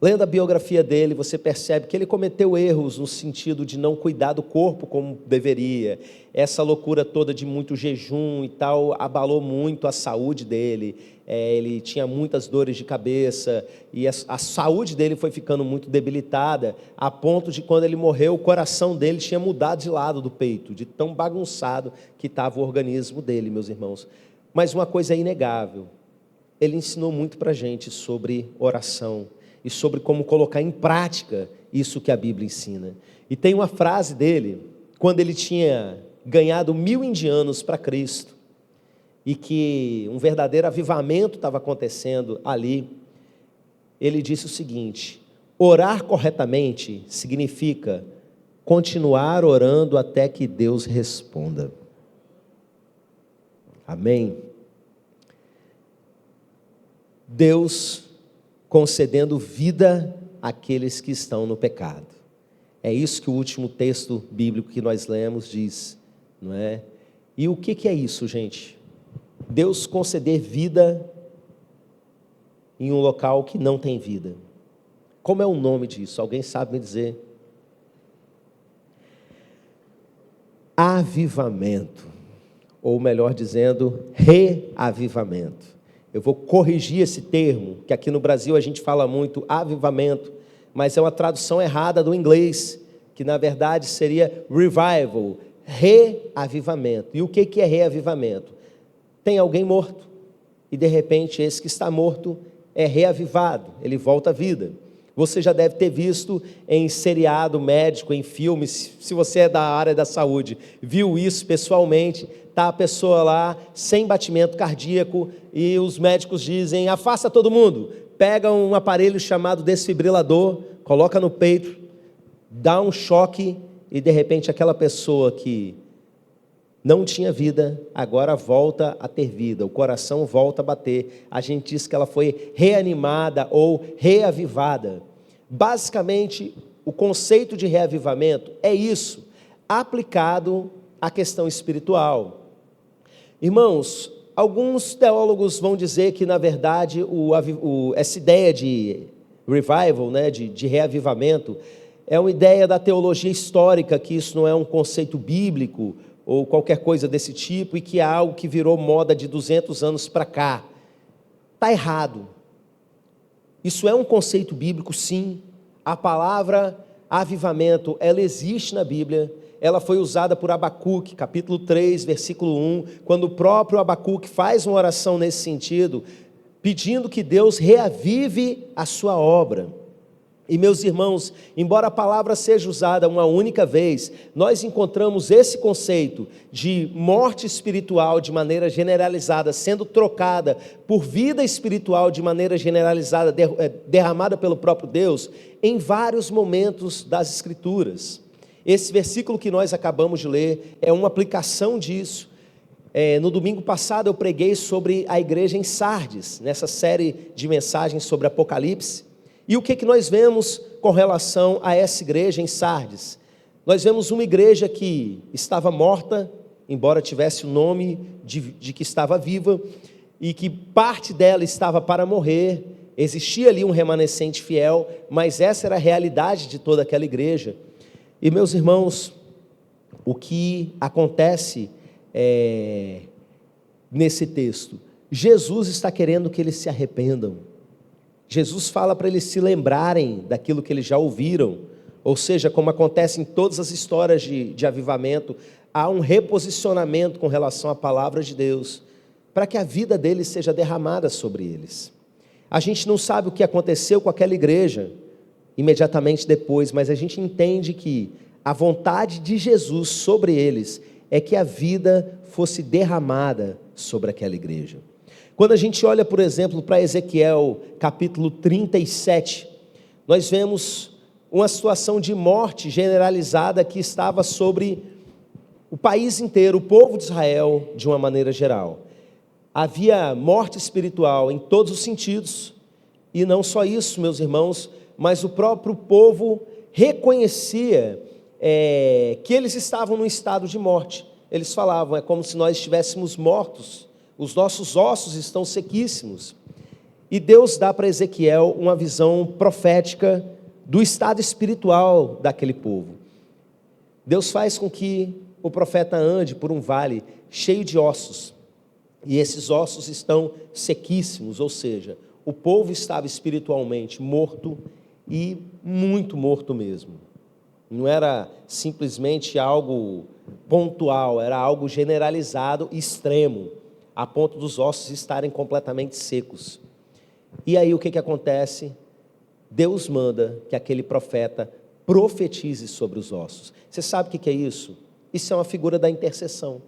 Lendo a biografia dele, você percebe que ele cometeu erros no sentido de não cuidar do corpo como deveria. Essa loucura toda de muito jejum e tal abalou muito a saúde dele. Ele tinha muitas dores de cabeça e a saúde dele foi ficando muito debilitada, a ponto de quando ele morreu, o coração dele tinha mudado de lado do peito, de tão bagunçado que estava o organismo dele, meus irmãos. Mas uma coisa é inegável: ele ensinou muito para a gente sobre oração e sobre como colocar em prática isso que a Bíblia ensina. E tem uma frase dele, quando ele tinha ganhado 1000 indianos para Cristo, e que um verdadeiro avivamento estava acontecendo ali, ele disse o seguinte: orar corretamente significa continuar orando até que Deus responda. Amém? Deus concedendo vida àqueles que estão no pecado. É isso que o último texto bíblico que nós lemos diz, não é? E o que é isso, gente? Deus conceder vida em um local que não tem vida. Como é o nome disso? Alguém sabe me dizer? Avivamento, ou melhor dizendo, reavivamento. Eu vou corrigir esse termo, que aqui no Brasil a gente fala muito avivamento, mas é uma tradução errada do inglês, que na verdade seria revival, reavivamento. E o que é reavivamento? Tem alguém morto, e de repente esse que está morto é reavivado, ele volta à vida. Você já deve ter visto em seriado médico, em filmes, se você é da área da saúde, viu isso pessoalmente. Está a pessoa lá, sem batimento cardíaco, e os médicos dizem: afasta todo mundo, pega um aparelho chamado desfibrilador, coloca no peito, dá um choque, e de repente aquela pessoa que não tinha vida, agora volta a ter vida, o coração volta a bater. A gente diz que ela foi reanimada ou reavivada. Basicamente, o conceito de reavivamento é isso, aplicado à questão espiritual. Irmãos, alguns teólogos vão dizer que, na verdade, essa ideia de revival, né, de reavivamento, é uma ideia da teologia histórica, que isso não é um conceito bíblico, ou qualquer coisa desse tipo, e que é algo que virou moda de 200 anos para cá. Está errado. Isso é um conceito bíblico, sim. A palavra avivamento, ela existe na Bíblia. Ela foi usada por Abacuque, capítulo 3, versículo 1, quando o próprio Abacuque faz uma oração nesse sentido, pedindo que Deus reavive a sua obra. E meus irmãos, embora a palavra seja usada uma única vez, nós encontramos esse conceito de morte espiritual de maneira generalizada, sendo trocada por vida espiritual de maneira generalizada, derramada pelo próprio Deus, em vários momentos das Escrituras. Esse versículo que nós acabamos de ler é uma aplicação disso. No domingo passado eu preguei sobre a igreja em Sardes, nessa série de mensagens sobre Apocalipse. E o que nós vemos com relação a essa igreja em Sardes? Nós vemos uma igreja que estava morta, embora tivesse o nome de que estava viva, e que parte dela estava para morrer, existia ali um remanescente fiel, mas essa era a realidade de toda aquela igreja. E meus irmãos, o que acontece nesse texto? Jesus está querendo que eles se arrependam. Jesus fala para eles se lembrarem daquilo que eles já ouviram, ou seja, como acontece em todas as histórias de avivamento, há um reposicionamento com relação à palavra de Deus, para que a vida deles seja derramada sobre eles. A gente não sabe o que aconteceu com aquela igreja imediatamente depois, mas a gente entende que a vontade de Jesus sobre eles é que a vida fosse derramada sobre aquela igreja. Quando a gente olha, por exemplo, para Ezequiel, capítulo 37, nós vemos uma situação de morte generalizada que estava sobre o país inteiro, o povo de Israel, de uma maneira geral. Havia morte espiritual em todos os sentidos, e não só isso, meus irmãos, mas o próprio povo reconhecia que eles estavam num estado de morte. Eles falavam, é como se nós estivéssemos mortos, os nossos ossos estão sequíssimos. E Deus dá para Ezequiel uma visão profética do estado espiritual daquele povo. Deus faz com que o profeta ande por um vale cheio de ossos, e esses ossos estão sequíssimos, ou seja, o povo estava espiritualmente morto, e muito morto mesmo. Não era simplesmente algo pontual, era algo generalizado e extremo, a ponto dos ossos estarem completamente secos. E aí o que acontece? Deus manda que aquele profeta profetize sobre os ossos. Você sabe o que é isso? Isso é uma figura da intercessão.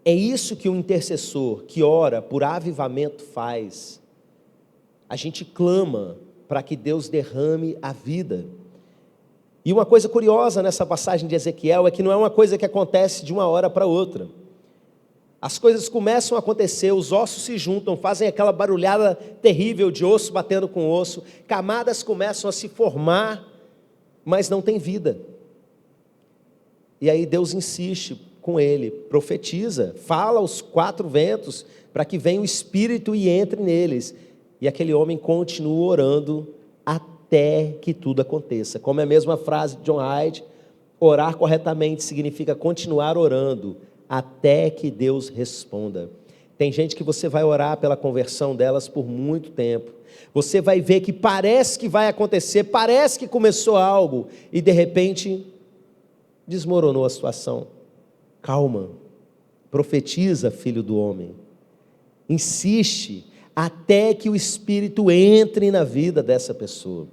É isso que um intercessor que ora por avivamento faz. A gente clama para que Deus derrame a vida. E uma coisa curiosa nessa passagem de Ezequiel é que não é uma coisa que acontece de uma hora para outra. As coisas começam a acontecer, os ossos se juntam, fazem aquela barulhada terrível de osso batendo com osso, camadas começam a se formar, mas não tem vida. E aí Deus insiste com ele, profetiza, fala aos quatro ventos, para que venha o Espírito e entre neles. E aquele homem continua orando até que tudo aconteça. Como é a mesma frase de John Hyde, orar corretamente significa continuar orando, até que Deus responda. Tem gente que você vai orar pela conversão delas por muito tempo. Você vai ver que parece que vai acontecer, parece que começou algo, e de repente desmoronou a situação. Calma, profetiza, filho do homem. Insiste, até que o Espírito entre na vida dessa pessoa.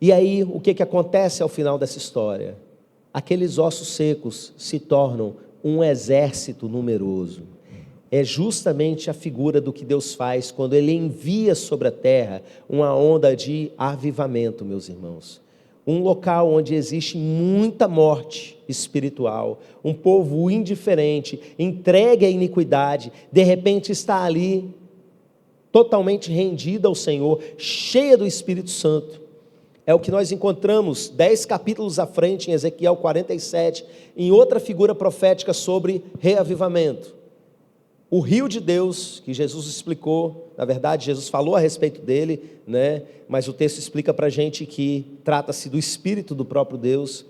E aí, o que acontece ao final dessa história? Aqueles ossos secos se tornam um exército numeroso. É justamente a figura do que Deus faz quando Ele envia sobre a terra uma onda de avivamento, meus irmãos. Um local onde existe muita morte espiritual, um povo indiferente, entregue à iniquidade, de repente está ali, totalmente rendida ao Senhor, cheia do Espírito Santo. É o que nós encontramos 10 capítulos à frente em Ezequiel 47, em outra figura profética sobre reavivamento. O rio de Deus, que Jesus explicou, na verdade Jesus falou a respeito dele, né? Mas o texto explica para a gente que trata-se do Espírito do próprio Deus.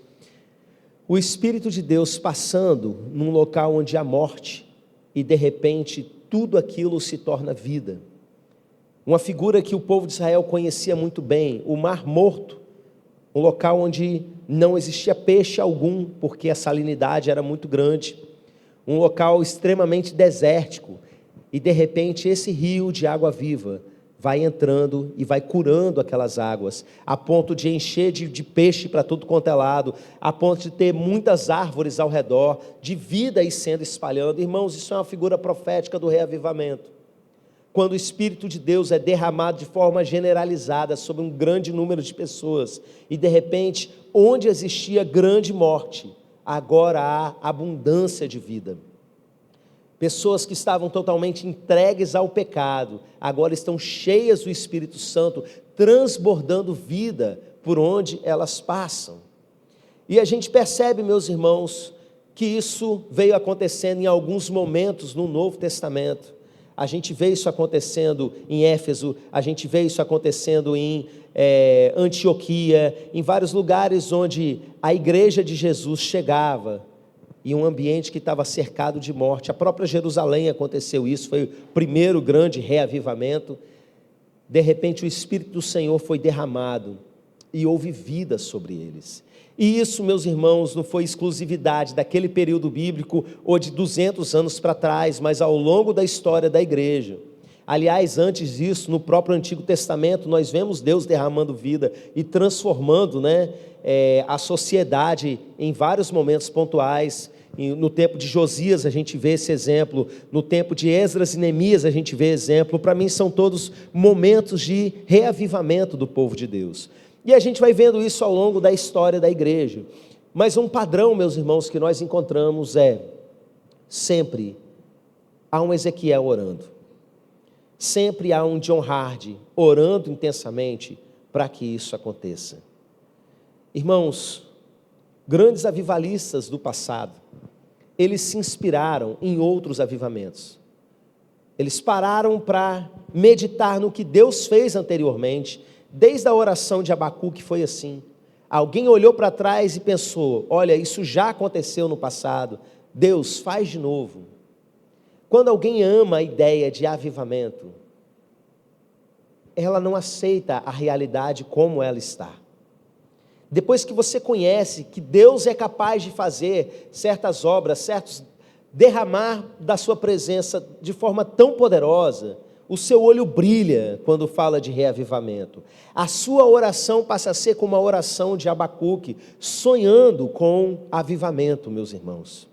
O Espírito de Deus passando num local onde há morte, e de repente tudo aquilo se torna vida. Uma figura que o povo de Israel conhecia muito bem, o Mar Morto, um local onde não existia peixe algum, porque a salinidade era muito grande, um local extremamente desértico, e de repente esse rio de água viva vai entrando e vai curando aquelas águas, a ponto de encher de peixe para tudo quanto é lado, a ponto de ter muitas árvores ao redor, de vida aí sendo espalhando. Irmãos, isso é uma figura profética do reavivamento. Quando o Espírito de Deus é derramado de forma generalizada sobre um grande número de pessoas, e de repente, onde existia grande morte, agora há abundância de vida. Pessoas que estavam totalmente entregues ao pecado, agora estão cheias do Espírito Santo, transbordando vida por onde elas passam. E a gente percebe, meus irmãos, que isso veio acontecendo em alguns momentos no Novo Testamento. A gente vê isso acontecendo em Éfeso, a gente vê isso acontecendo em Antioquia, em vários lugares onde a igreja de Jesus chegava, em um ambiente que estava cercado de morte. A própria Jerusalém aconteceu isso, foi o primeiro grande reavivamento. De repente o Espírito do Senhor foi derramado e houve vida sobre eles. E isso, meus irmãos, não foi exclusividade daquele período bíblico ou de 200 anos para trás, mas ao longo da história da igreja. Aliás, antes disso, no próprio Antigo Testamento, nós vemos Deus derramando vida e transformando, a sociedade em vários momentos pontuais. No tempo de Josias a gente vê esse exemplo, no tempo de Esdras e Neemias a gente vê exemplo. Para mim são todos momentos de reavivamento do povo de Deus. E a gente vai vendo isso ao longo da história da igreja. Mas um padrão, meus irmãos, que nós encontramos sempre há um Ezequiel orando. Sempre há um John Hard orando intensamente para que isso aconteça. Irmãos, grandes avivalistas do passado, eles se inspiraram em outros avivamentos. Eles pararam para meditar no que Deus fez anteriormente. Desde a oração de Abacuque foi assim. Alguém olhou para trás e pensou: olha, isso já aconteceu no passado, Deus faz de novo. Quando alguém ama a ideia de avivamento, ela não aceita a realidade como ela está. Depois que você conhece que Deus é capaz de fazer certas obras, derramar da sua presença de forma tão poderosa, o seu olho brilha quando fala de reavivamento. A sua oração passa a ser como a oração de Abacuque, sonhando com avivamento, meus irmãos.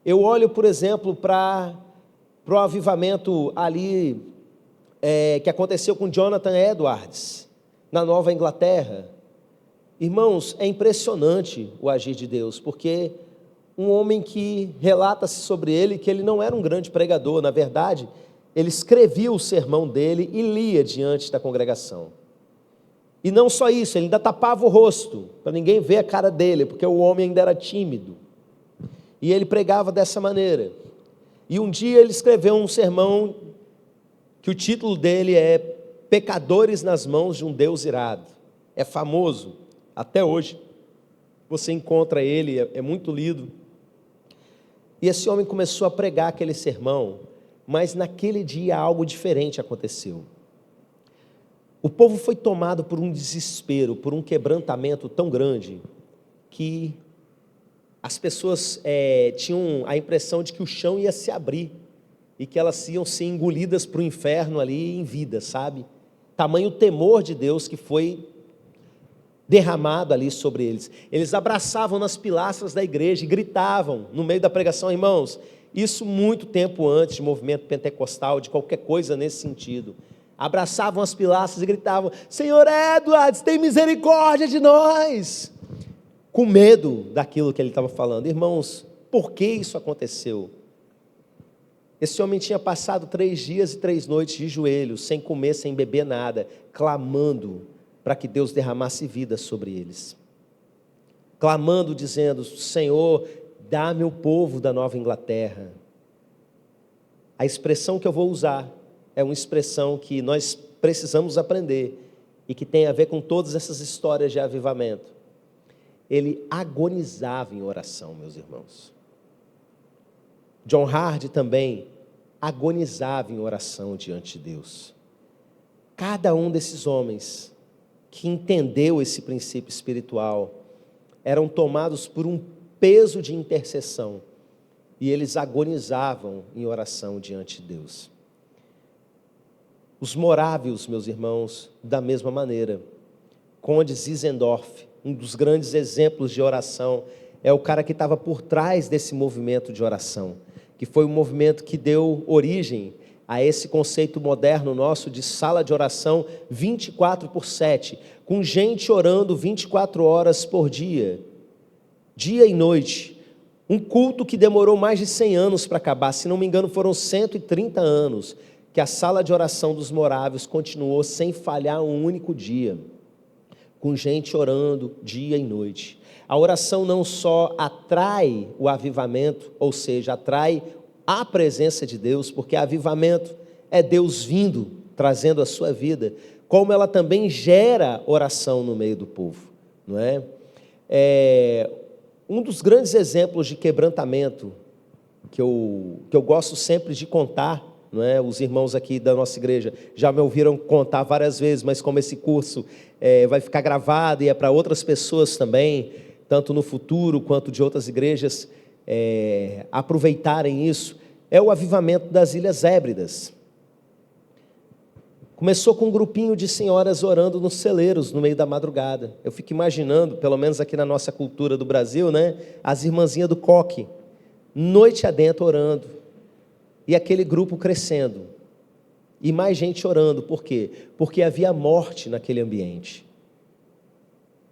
Eu olho, por exemplo, para o avivamento ali, que aconteceu com Jonathan Edwards, na Nova Inglaterra. Irmãos, é impressionante o agir de Deus, porque um homem que relata-se sobre ele que ele não era um grande pregador, na verdade, ele escrevia o sermão dele e lia diante da congregação. E não só isso, ele ainda tapava o rosto, para ninguém ver a cara dele, porque o homem ainda era tímido. E ele pregava dessa maneira. E um dia ele escreveu um sermão, que o título dele é Pecadores nas mãos de um Deus irado. É famoso, até hoje. Você encontra ele, é muito lido. E esse homem começou a pregar aquele sermão, mas naquele dia algo diferente aconteceu. O povo foi tomado por um desespero, por um quebrantamento tão grande, que as pessoas tinham a impressão de que o chão ia se abrir, e que elas iam ser engolidas para o inferno ali em vida, sabe? Tamanho temor de Deus que foi derramado ali sobre eles. Eles abraçavam nas pilastras da igreja e gritavam no meio da pregação, irmãos. Isso muito tempo antes de movimento pentecostal, de qualquer coisa nesse sentido. Abraçavam as pilastras e gritavam: Senhor Edwards, tem misericórdia de nós. Com medo daquilo que ele estava falando. Irmãos, por que isso aconteceu? Esse homem tinha passado 3 dias e 3 noites de joelhos, sem comer, sem beber nada, clamando para que Deus derramasse vida sobre eles. Clamando, dizendo: Senhor, dá-me o povo da Nova Inglaterra. A expressão que eu vou usar é uma expressão que nós precisamos aprender e que tem a ver com todas essas histórias de avivamento. Ele agonizava em oração, meus irmãos. John Hard também agonizava em oração diante de Deus. Cada um desses homens que entendeu esse princípio espiritual eram tomados por um peso de intercessão, e eles agonizavam em oração diante de Deus. Os morávios, meus irmãos, da mesma maneira. Conde Zinzendorf, um dos grandes exemplos de oração, é o cara que estava por trás desse movimento de oração, que foi um movimento que deu origem a esse conceito moderno nosso de sala de oração 24/7, com gente orando 24 horas por dia, dia e noite. Um culto que demorou mais de 100 anos para acabar, se não me engano foram 130 anos, que a sala de oração dos morávios continuou sem falhar um único dia, com gente orando dia e noite. A oração não só atrai o avivamento, ou seja, atrai a presença de Deus, porque avivamento é Deus vindo, trazendo a sua vida, como ela também gera oração no meio do povo, não é? Um dos grandes exemplos de quebrantamento que eu gosto sempre de contar, não é? Os irmãos aqui da nossa igreja já me ouviram contar várias vezes, mas como esse curso vai ficar gravado e é para outras pessoas também, tanto no futuro quanto de outras igrejas aproveitarem isso, é o avivamento das Ilhas Hébridas. Começou com um grupinho de senhoras orando nos celeiros no meio da madrugada. Eu fico imaginando, pelo menos aqui na nossa cultura do Brasil, né, as irmãzinhas do coque, noite adentro orando, e aquele grupo crescendo, e mais gente orando. Por quê? Porque havia morte naquele ambiente.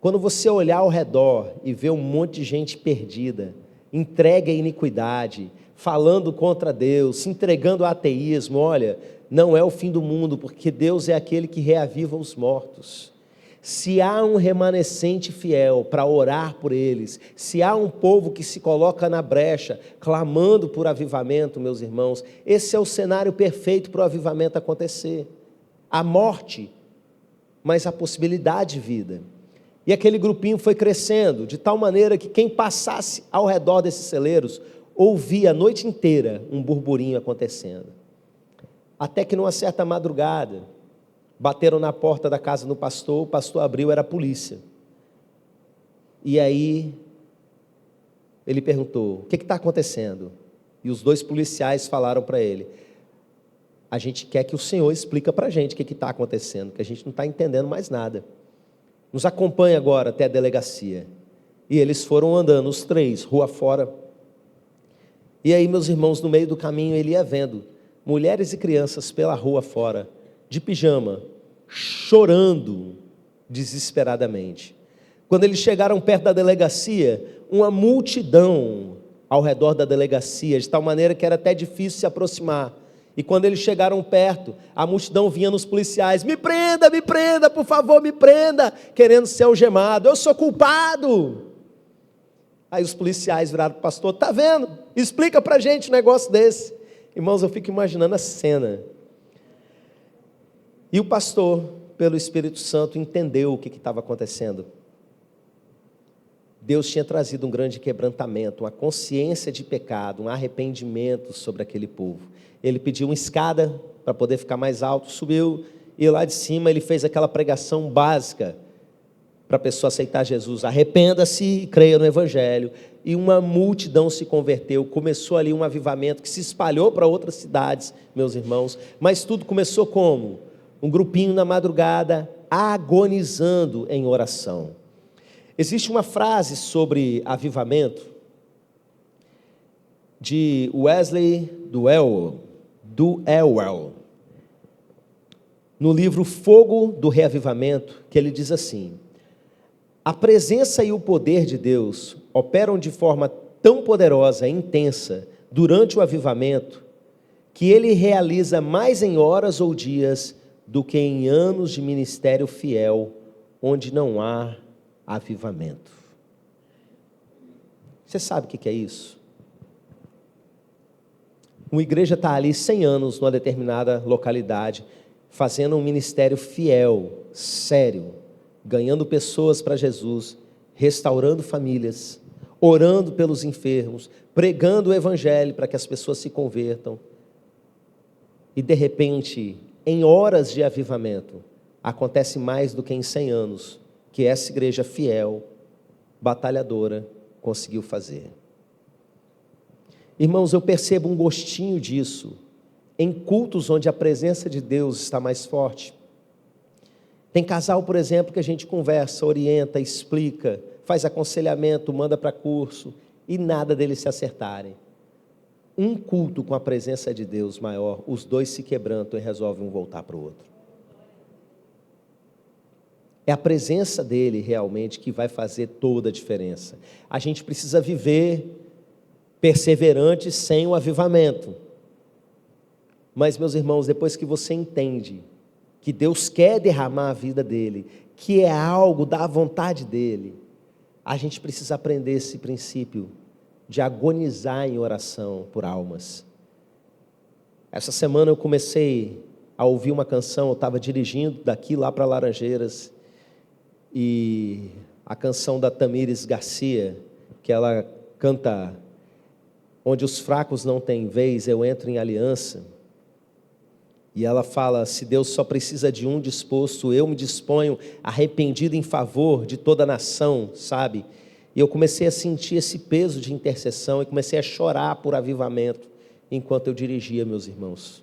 Quando você olhar ao redor e ver um monte de gente perdida, entregue à iniquidade, falando contra Deus, se entregando ao ateísmo, olha, não é o fim do mundo, porque Deus é aquele que reaviva os mortos. Se há um remanescente fiel para orar por eles, se há um povo que se coloca na brecha, clamando por avivamento, meus irmãos, esse é o cenário perfeito para o avivamento acontecer. A morte, mas a possibilidade de vida. E aquele grupinho foi crescendo, de tal maneira que quem passasse ao redor desses celeiros, ouvia a noite inteira um burburinho acontecendo. Até que numa certa madrugada, bateram na porta da casa do pastor, o pastor abriu, era a polícia. E aí, ele perguntou, o que está acontecendo? E os 2 policiais falaram para ele, a gente quer que o senhor explique para a gente o que está acontecendo, que a gente não está entendendo mais nada. Nos acompanha agora até a delegacia. E eles foram andando, os 3, rua fora. E aí, meus irmãos, no meio do caminho, ele ia vendo mulheres e crianças pela rua fora, de pijama, chorando desesperadamente. Quando eles chegaram perto da delegacia, uma multidão ao redor da delegacia, de tal maneira que era até difícil se aproximar. E quando eles chegaram perto, a multidão vinha nos policiais, me prenda, por favor, me prenda, querendo ser algemado, eu sou culpado. Aí os policiais viraram para o pastor, está vendo? Explica para a gente um negócio desse. Irmãos, eu fico imaginando a cena. E o pastor, pelo Espírito Santo, entendeu o que estava acontecendo. Deus tinha trazido um grande quebrantamento, uma consciência de pecado, um arrependimento sobre aquele povo. Ele pediu uma escada para poder ficar mais alto, subiu, e lá de cima ele fez aquela pregação básica para a pessoa aceitar Jesus. Arrependa-se e creia no Evangelho. E uma multidão se converteu, começou ali um avivamento que se espalhou para outras cidades, meus irmãos. Mas tudo começou como? Um grupinho na madrugada, agonizando em oração. Existe uma frase sobre avivamento, de Wesley Duewell, no livro Fogo do Reavivamento, que ele diz assim: a presença e o poder de Deus operam de forma tão poderosa e intensa durante o avivamento, que ele realiza mais em horas ou dias do que em anos de ministério fiel, onde não há avivamento. Você sabe o que é isso? Uma igreja está ali 100 anos numa determinada localidade, fazendo um ministério fiel, sério, ganhando pessoas para Jesus, restaurando famílias, orando pelos enfermos, pregando o Evangelho para que as pessoas se convertam. E de repente, em horas de avivamento, acontece mais do que em 100 anos, que essa igreja fiel, batalhadora, conseguiu fazer. Irmãos, eu percebo um gostinho disso em cultos onde a presença de Deus está mais forte. Tem casal, por exemplo, que a gente conversa, orienta, explica, faz aconselhamento, manda para curso, e nada deles se acertarem. Um culto com a presença de Deus maior, os 2 se quebrantam e resolvem um voltar para o outro. É a presença dele realmente que vai fazer toda a diferença. A gente precisa viver perseverante sem o avivamento. Mas, meus irmãos, depois que você entende que Deus quer derramar a vida dele, que é algo da vontade dele, a gente precisa aprender esse princípio de agonizar em oração por almas. Essa semana eu comecei a ouvir uma canção, eu estava dirigindo daqui lá para Laranjeiras, e a canção da Tamires Garcia, que ela canta: onde os fracos não têm vez, eu entro em aliança. E ela fala: se Deus só precisa de um disposto, eu me disponho, arrependido em favor de toda a nação, sabe? E eu comecei a sentir esse peso de intercessão e comecei a chorar por avivamento enquanto eu dirigia, meus irmãos.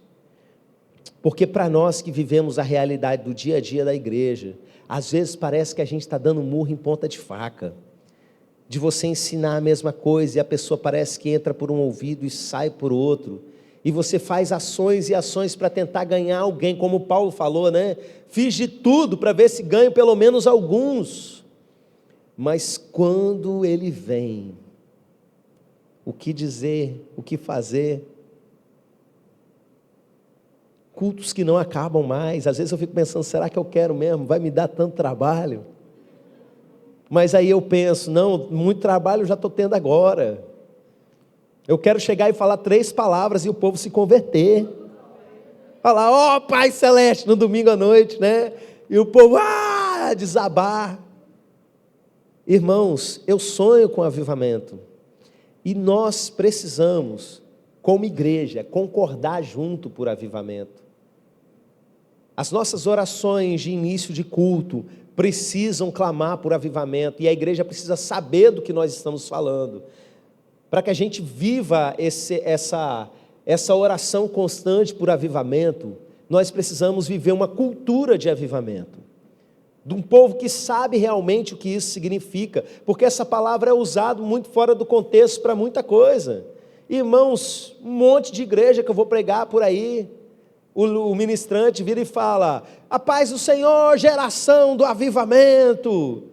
Porque para nós que vivemos a realidade do dia a dia da igreja, às vezes parece que a gente está dando murro em ponta de faca, de você ensinar a mesma coisa e a pessoa parece que entra por um ouvido e sai por outro, e você faz ações e ações para tentar ganhar alguém, como Paulo falou, né? Fiz de tudo para ver se ganho pelo menos alguns, mas quando ele vem, o que dizer, o que fazer? Cultos que não acabam mais. Às vezes eu fico pensando, será que eu quero mesmo? Vai me dar tanto trabalho? Mas aí eu penso, não, muito trabalho eu já estou tendo agora. Eu quero chegar e falar 3 palavras e o povo se converter. Falar, ó Pai Celeste, no domingo à noite, né? E o povo, desabar. Irmãos, eu sonho com avivamento. E nós precisamos, como igreja, concordar junto por avivamento. As nossas orações de início de culto precisam clamar por avivamento, e a igreja precisa saber do que nós estamos falando, para que a gente viva essa oração constante por avivamento. Nós precisamos viver uma cultura de avivamento, de um povo que sabe realmente o que isso significa, porque essa palavra é usada muito fora do contexto para muita coisa. Irmãos, um monte de igreja que eu vou pregar por aí, o ministrante vira e fala: a paz do Senhor, geração do avivamento,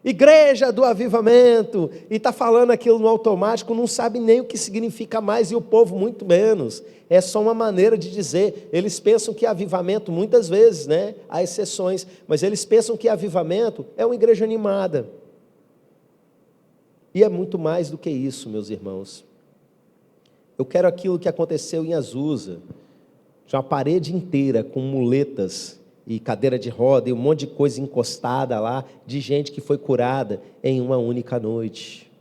igreja do avivamento, e está falando aquilo no automático, não sabe nem o que significa mais, e o povo muito menos. É só uma maneira de dizer. Eles pensam que avivamento, muitas vezes, né? Há exceções, mas eles pensam que avivamento é uma igreja animada, e é muito mais do que isso, meus irmãos. Eu quero aquilo que aconteceu em Azusa, uma parede inteira com muletas e cadeira de roda e um monte de coisa encostada lá, de gente que foi curada em uma única noite,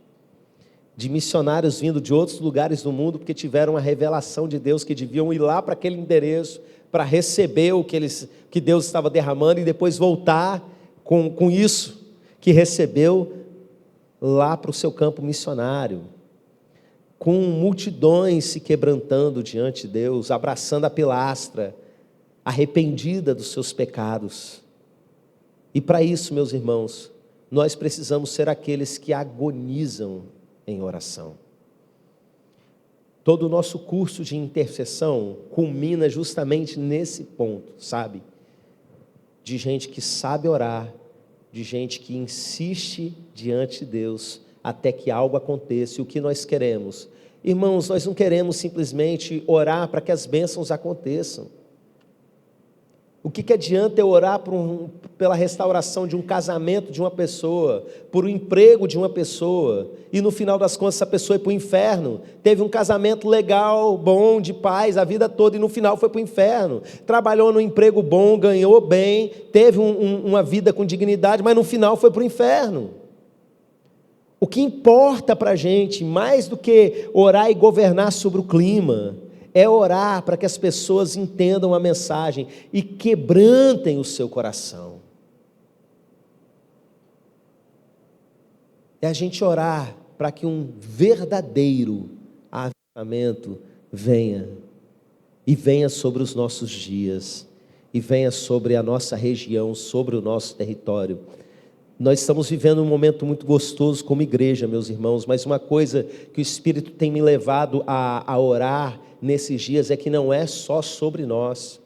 de missionários vindo de outros lugares do mundo, porque tiveram a revelação de Deus que deviam ir lá para aquele endereço, para receber o que Deus estava derramando, e depois voltar com isso que recebeu lá para o seu campo missionário, com multidões se quebrantando diante de Deus, abraçando a pilastra, arrependida dos seus pecados. E para isso, meus irmãos, nós precisamos ser aqueles que agonizam em oração. Todo o nosso curso de intercessão culmina justamente nesse ponto, sabe? De gente que sabe orar, de gente que insiste diante de Deus até que algo aconteça. E o que nós queremos? Irmãos, nós não queremos simplesmente orar para que as bênçãos aconteçam. O que adianta eu orar pela restauração de um casamento de uma pessoa, por um emprego de uma pessoa, e no final das contas essa pessoa é para o inferno? Teve um casamento legal, bom, de paz a vida toda, e no final foi para o inferno. Trabalhou no emprego bom, ganhou bem, teve uma vida com dignidade, mas no final foi para o inferno. O que importa para a gente, mais do que orar e governar sobre o clima, é orar para que as pessoas entendam a mensagem e quebrantem o seu coração. É a gente orar para que um verdadeiro avivamento venha, e venha sobre os nossos dias, e venha sobre a nossa região, sobre o nosso território. Nós estamos vivendo um momento muito gostoso como igreja, meus irmãos, mas uma coisa que o Espírito tem me levado a orar nesses dias é que não é só sobre nós.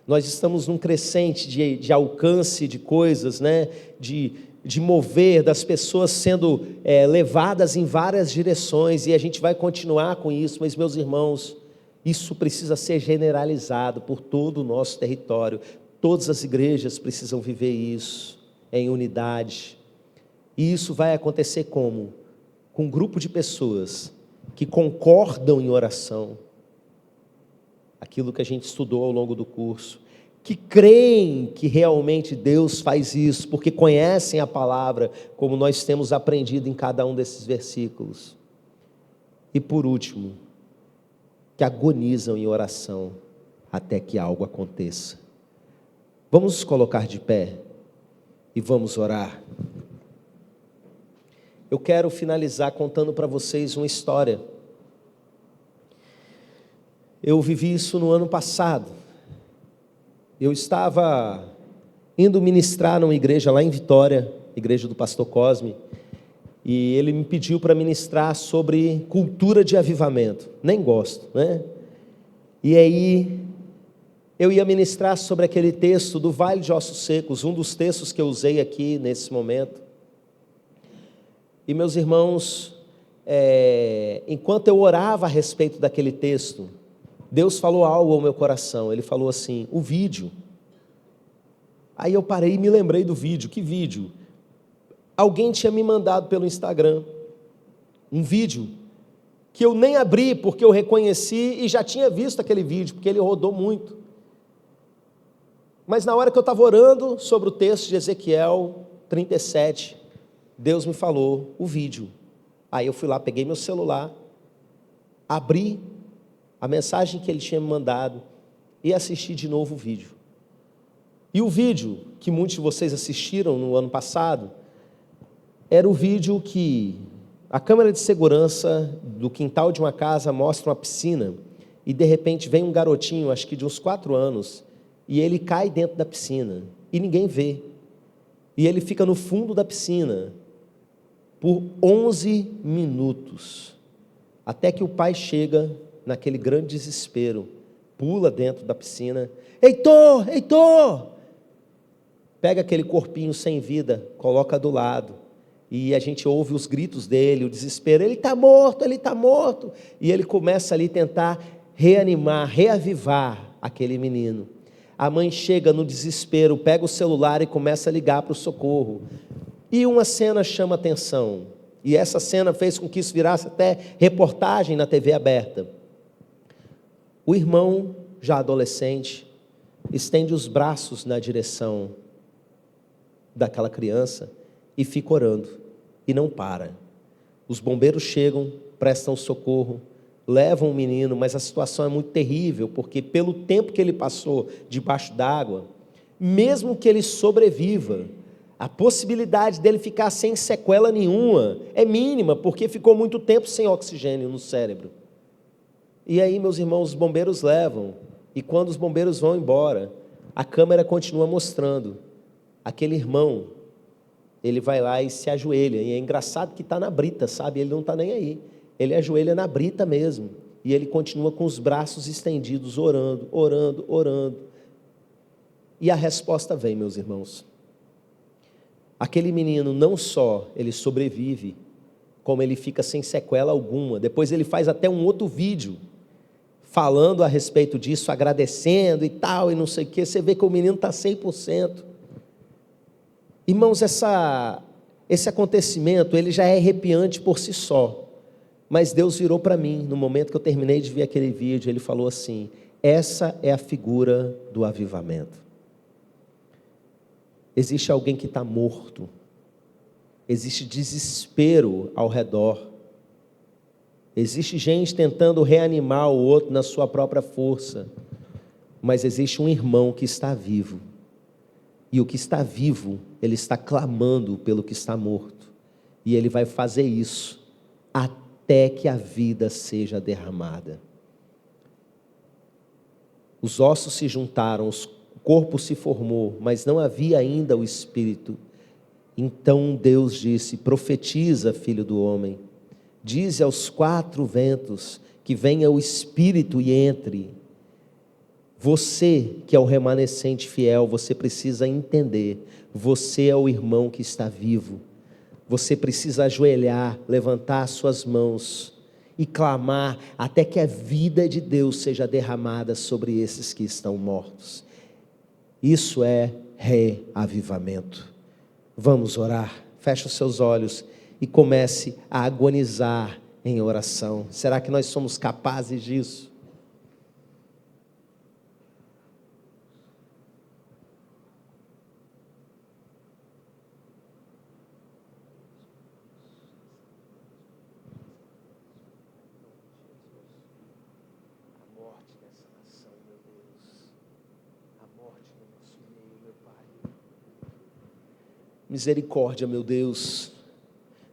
Nós estamos num crescente de alcance de coisas, né? de mover, das pessoas sendo levadas em várias direções, e a gente vai continuar com isso, mas, meus irmãos, isso precisa ser generalizado por todo o nosso território. Todas as igrejas precisam viver isso em unidade, e isso vai acontecer como? Com um grupo de pessoas que concordam em oração, aquilo que a gente estudou ao longo do curso, que creem que realmente Deus faz isso, porque conhecem a palavra, como nós temos aprendido em cada um desses versículos. E por último, que agonizam em oração até que algo aconteça. Vamos nos colocar de pé e vamos orar. Eu quero finalizar contando para vocês uma história. Eu vivi isso no ano passado. Eu estava indo ministrar numa igreja lá em Vitória, igreja do pastor Cosme, e ele me pediu para ministrar sobre cultura de avivamento. Nem gosto, né? E aí, eu ia ministrar sobre aquele texto do Vale de Ossos Secos, um dos textos que eu usei aqui nesse momento. E meus irmãos, enquanto eu orava a respeito daquele texto, Deus falou algo ao meu coração. Ele falou assim: o vídeo. Aí eu parei e me lembrei do vídeo. Que vídeo? Alguém tinha me mandado pelo Instagram um vídeo que eu nem abri, porque eu reconheci e já tinha visto aquele vídeo, porque ele rodou muito. Mas na hora que eu estava orando sobre o texto de Ezequiel 37, Deus me falou o vídeo. Aí eu fui lá, peguei meu celular, abri a mensagem que ele tinha me mandado e assisti de novo o vídeo. E o vídeo que muitos de vocês assistiram no ano passado era o vídeo que a câmera de segurança do quintal de uma casa mostra uma piscina e de repente vem um garotinho, acho que de uns 4 anos, e ele cai dentro da piscina e ninguém vê. E ele fica no fundo da piscina por 11 minutos, até que o pai chega naquele grande desespero, pula dentro da piscina: Heitor, Heitor! Pega aquele corpinho sem vida, coloca do lado, e a gente ouve os gritos dele, o desespero: ele está morto, ele está morto. E ele começa ali a tentar reanimar, reavivar aquele menino. A mãe chega no desespero, pega o celular e começa a ligar para o socorro. E uma cena chama atenção, e essa cena fez com que isso virasse até reportagem na TV aberta. O irmão, já adolescente, estende os braços na direção daquela criança e fica orando, e não para. Os bombeiros chegam, prestam socorro, levam o menino, mas a situação é muito terrível, porque pelo tempo que ele passou debaixo d'água, mesmo que ele sobreviva, a possibilidade dele ficar sem sequela nenhuma é mínima, porque ficou muito tempo sem oxigênio no cérebro. E aí, meus irmãos, os bombeiros levam, e quando os bombeiros vão embora, a câmera continua mostrando aquele irmão. Ele vai lá e se ajoelha, e é engraçado que está na brita, sabe? Ele não está nem aí, ele ajoelha na brita mesmo, e ele continua com os braços estendidos, orando, orando, orando. E a resposta vem, meus irmãos. Aquele menino não só ele sobrevive, como ele fica sem sequela alguma. Depois ele faz até um outro vídeo falando a respeito disso, agradecendo e tal, e não sei o que. Você vê que o menino está 100%. Irmãos, esse acontecimento, ele já é arrepiante por si só. Mas Deus virou para mim, no momento que eu terminei de ver aquele vídeo, ele falou assim: essa é a figura do avivamento. Existe alguém que está morto, existe desespero ao redor, existe gente tentando reanimar o outro na sua própria força, mas existe um irmão que está vivo, e o que está vivo, ele está clamando pelo que está morto, e ele vai fazer isso até que a vida seja derramada. Os ossos se juntaram, o corpo se formou, mas não havia ainda o Espírito. Então Deus disse: profetiza, filho do homem, dize aos 4 ventos que venha o Espírito e entre. Você que é o remanescente fiel, você precisa entender, você é o irmão que está vivo. Você precisa ajoelhar, levantar suas mãos e clamar até que a vida de Deus seja derramada sobre esses que estão mortos. Isso é reavivamento. Vamos orar. Feche os seus olhos e comece a agonizar em oração. Será que nós somos capazes disso? Misericórdia, meu Deus.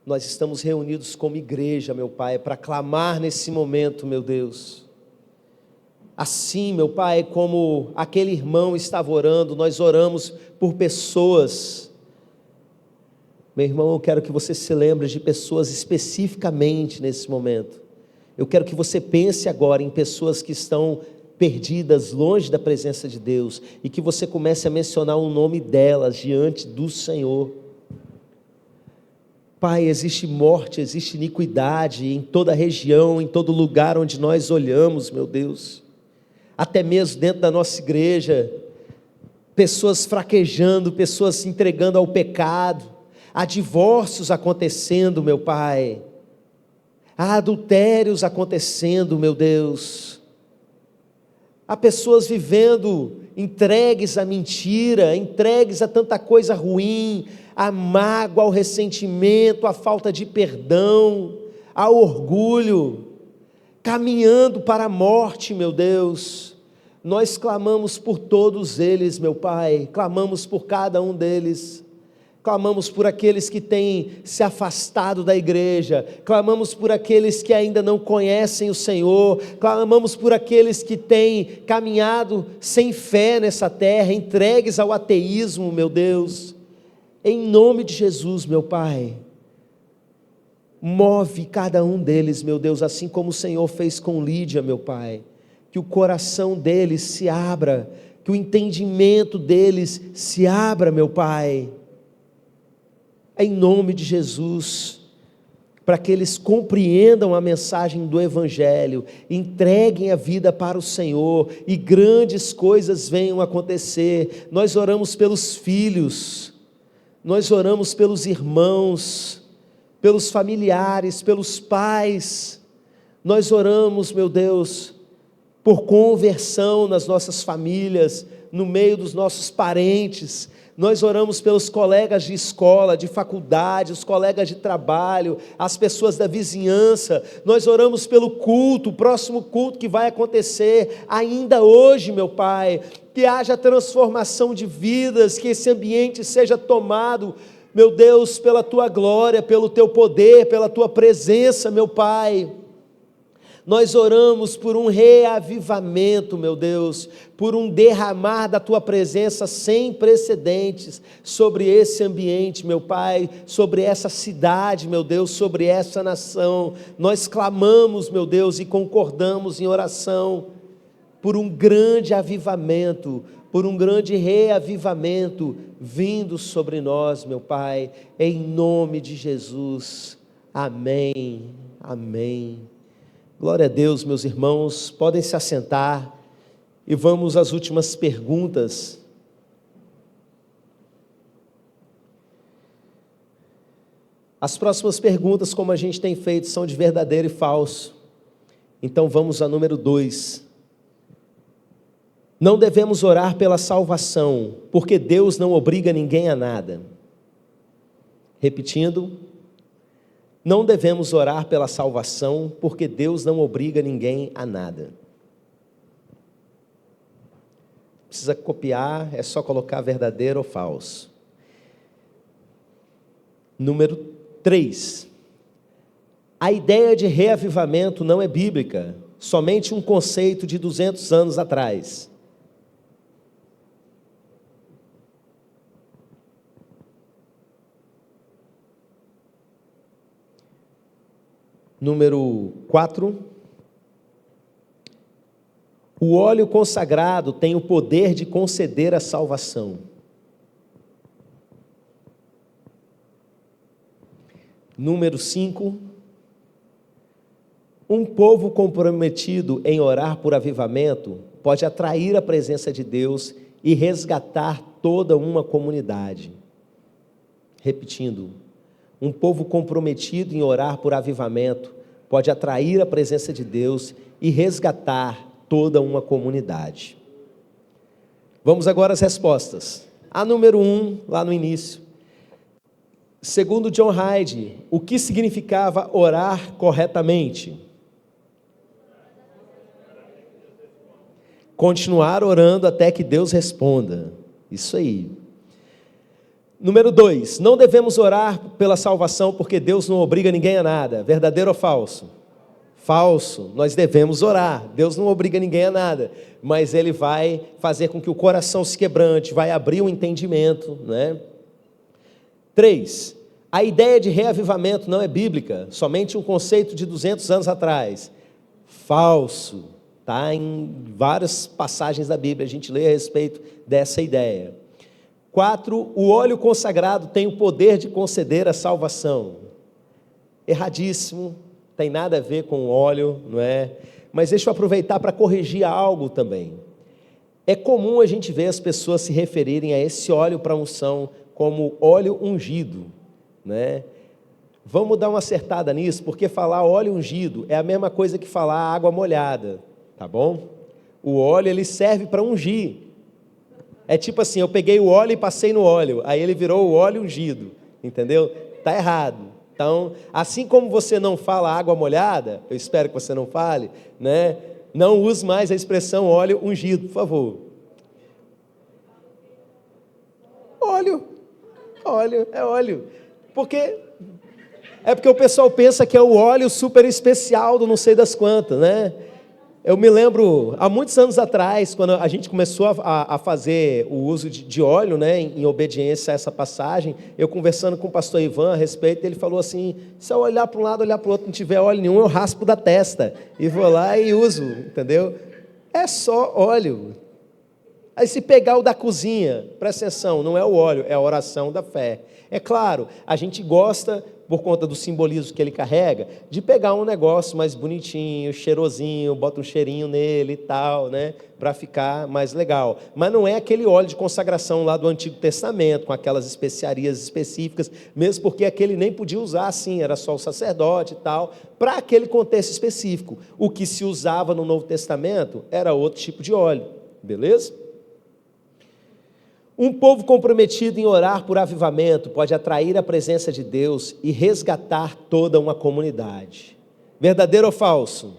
Nós estamos reunidos como igreja, meu Pai, para clamar nesse momento, meu Deus. Assim, meu Pai, como aquele irmão estava orando, nós oramos por pessoas. Meu irmão, eu quero que você se lembre de pessoas especificamente nesse momento. Eu quero que você pense agora em pessoas que estão perdidas, longe da presença de Deus, e que você comece a mencionar o nome delas diante do Senhor. Pai, existe morte, existe iniquidade em toda a região, em todo lugar onde nós olhamos, meu Deus. Até mesmo dentro da nossa igreja, pessoas fraquejando, pessoas se entregando ao pecado, há divórcios acontecendo, meu Pai, há adultérios acontecendo, meu Deus, há pessoas vivendo entregues à mentira, entregues a tanta coisa ruim, à mágoa, ao ressentimento, à falta de perdão, ao orgulho, caminhando para a morte, meu Deus. Nós clamamos por todos eles, meu Pai, clamamos por cada um deles, clamamos por aqueles que têm se afastado da igreja, clamamos por aqueles que ainda não conhecem o Senhor, clamamos por aqueles que têm caminhado sem fé nessa terra, entregues ao ateísmo, meu Deus. Em nome de Jesus, meu Pai, move cada um deles, meu Deus, assim como o Senhor fez com Lídia, meu Pai, que o coração deles se abra, que o entendimento deles se abra, meu Pai, em nome de Jesus, para que eles compreendam a mensagem do Evangelho, entreguem a vida para o Senhor, e grandes coisas venham a acontecer. Nós oramos pelos filhos, nós oramos pelos irmãos, pelos familiares, pelos pais, nós oramos, meu Deus, por conversão nas nossas famílias, no meio dos nossos parentes, nós oramos pelos colegas de escola, de faculdade, os colegas de trabalho, as pessoas da vizinhança, nós oramos pelo culto, o próximo culto que vai acontecer ainda hoje, meu Pai, que haja transformação de vidas, que esse ambiente seja tomado, meu Deus, pela Tua glória, pelo Teu poder, pela Tua presença, meu Pai. Nós oramos por um reavivamento, meu Deus, por um derramar da Tua presença sem precedentes sobre esse ambiente, meu Pai, sobre essa cidade, meu Deus, sobre essa nação. Nós clamamos, meu Deus, e concordamos em oração por um grande avivamento, por um grande reavivamento vindo sobre nós, meu Pai, em nome de Jesus. Amém, amém. Glória a Deus, meus irmãos, podem se assentar e vamos às últimas perguntas. As próximas perguntas, como a gente tem feito, são de verdadeiro e falso. Então vamos à número 2. Não devemos orar pela salvação, porque Deus não obriga ninguém a nada. Repetindo. Não devemos orar pela salvação, porque Deus não obriga ninguém a nada. Precisa copiar, é só colocar verdadeiro ou falso. Número 3. A ideia de reavivamento não é bíblica, somente um conceito de 200 anos atrás. Número 4, o óleo consagrado tem o poder de conceder a salvação. Número 5, um povo comprometido em orar por avivamento pode atrair a presença de Deus e resgatar toda uma comunidade. Repetindo. Um povo comprometido em orar por avivamento pode atrair a presença de Deus e resgatar toda uma comunidade. Vamos agora às respostas. A número 1, lá no início. Segundo John Hyde, o que significava orar corretamente? Continuar orando até que Deus responda. Isso aí. Número 2, não devemos orar pela salvação porque Deus não obriga ninguém a nada. Verdadeiro ou falso? Falso. Nós devemos orar. Deus não obriga ninguém a nada, mas Ele vai fazer com que o coração se quebrante, vai abrir o entendimento, né? 3, a ideia de reavivamento não é bíblica, somente um conceito de 200 anos atrás. Falso. Está em várias passagens da Bíblia, a gente lê a respeito dessa ideia. 4, o óleo consagrado tem o poder de conceder a salvação. Erradíssimo, tem nada a ver com óleo, não é? Mas deixa eu aproveitar para corrigir algo também. É comum a gente ver as pessoas se referirem a esse óleo para unção como óleo ungido, né? Vamos dar uma acertada nisso, porque falar óleo ungido é a mesma coisa que falar água molhada, tá bom? O óleo, ele serve para ungir. É tipo assim, eu peguei o óleo e passei no óleo, aí ele virou o óleo ungido, entendeu? Está errado. Então, assim como você não fala água molhada, eu espero que você não fale, né? Não use mais a expressão óleo ungido, por favor. Óleo, é óleo. Porque o pessoal pensa que é o óleo super especial do não sei das quantas, né? Eu me lembro, há muitos anos atrás, quando a gente começou a fazer o uso de óleo, né, em obediência a essa passagem, eu conversando com o pastor Ivan a respeito, ele falou assim, se eu olhar para um lado, olhar para o outro, não tiver óleo nenhum, eu raspo da testa, e vou lá e uso, entendeu? É só óleo. Aí se pegar o da cozinha, presta atenção, não é o óleo, é a oração da fé. É claro, a gente gosta, por conta do simbolismo que ele carrega, de pegar um negócio mais bonitinho, cheirosinho, bota um cheirinho nele e tal, né, para ficar mais legal. Mas não é aquele óleo de consagração lá do Antigo Testamento, com aquelas especiarias específicas, mesmo porque aquele nem podia usar assim, era só o sacerdote e tal, para aquele contexto específico. O que se usava no Novo Testamento era outro tipo de óleo, beleza? Um povo comprometido em orar por avivamento pode atrair a presença de Deus e resgatar toda uma comunidade. Verdadeiro ou falso?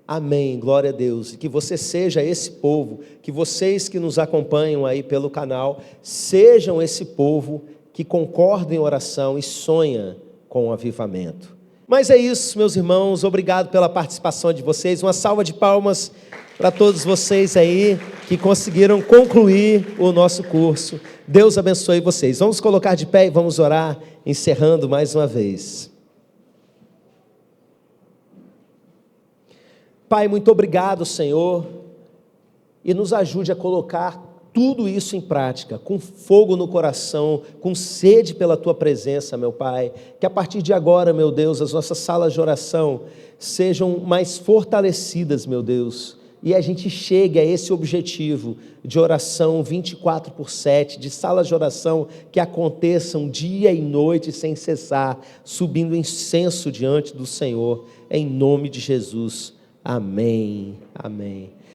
Amém, glória a Deus. E que você seja esse povo, que vocês que nos acompanham aí pelo canal, sejam esse povo que concorda em oração e sonha com o avivamento. Mas é isso, meus irmãos, obrigado pela participação de vocês, uma salva de palmas para todos vocês aí que conseguiram concluir o nosso curso. Deus abençoe vocês. Vamos colocar de pé e vamos orar, encerrando mais uma vez. Pai, muito obrigado, Senhor, e nos ajude a colocar tudo isso em prática, com fogo no coração, com sede pela Tua presença, meu Pai, que a partir de agora, meu Deus, as nossas salas de oração sejam mais fortalecidas, meu Deus, e a gente chegue a esse objetivo de oração 24/7, de salas de oração que aconteçam dia e noite sem cessar, subindo incenso diante do Senhor, em nome de Jesus. Amém, amém.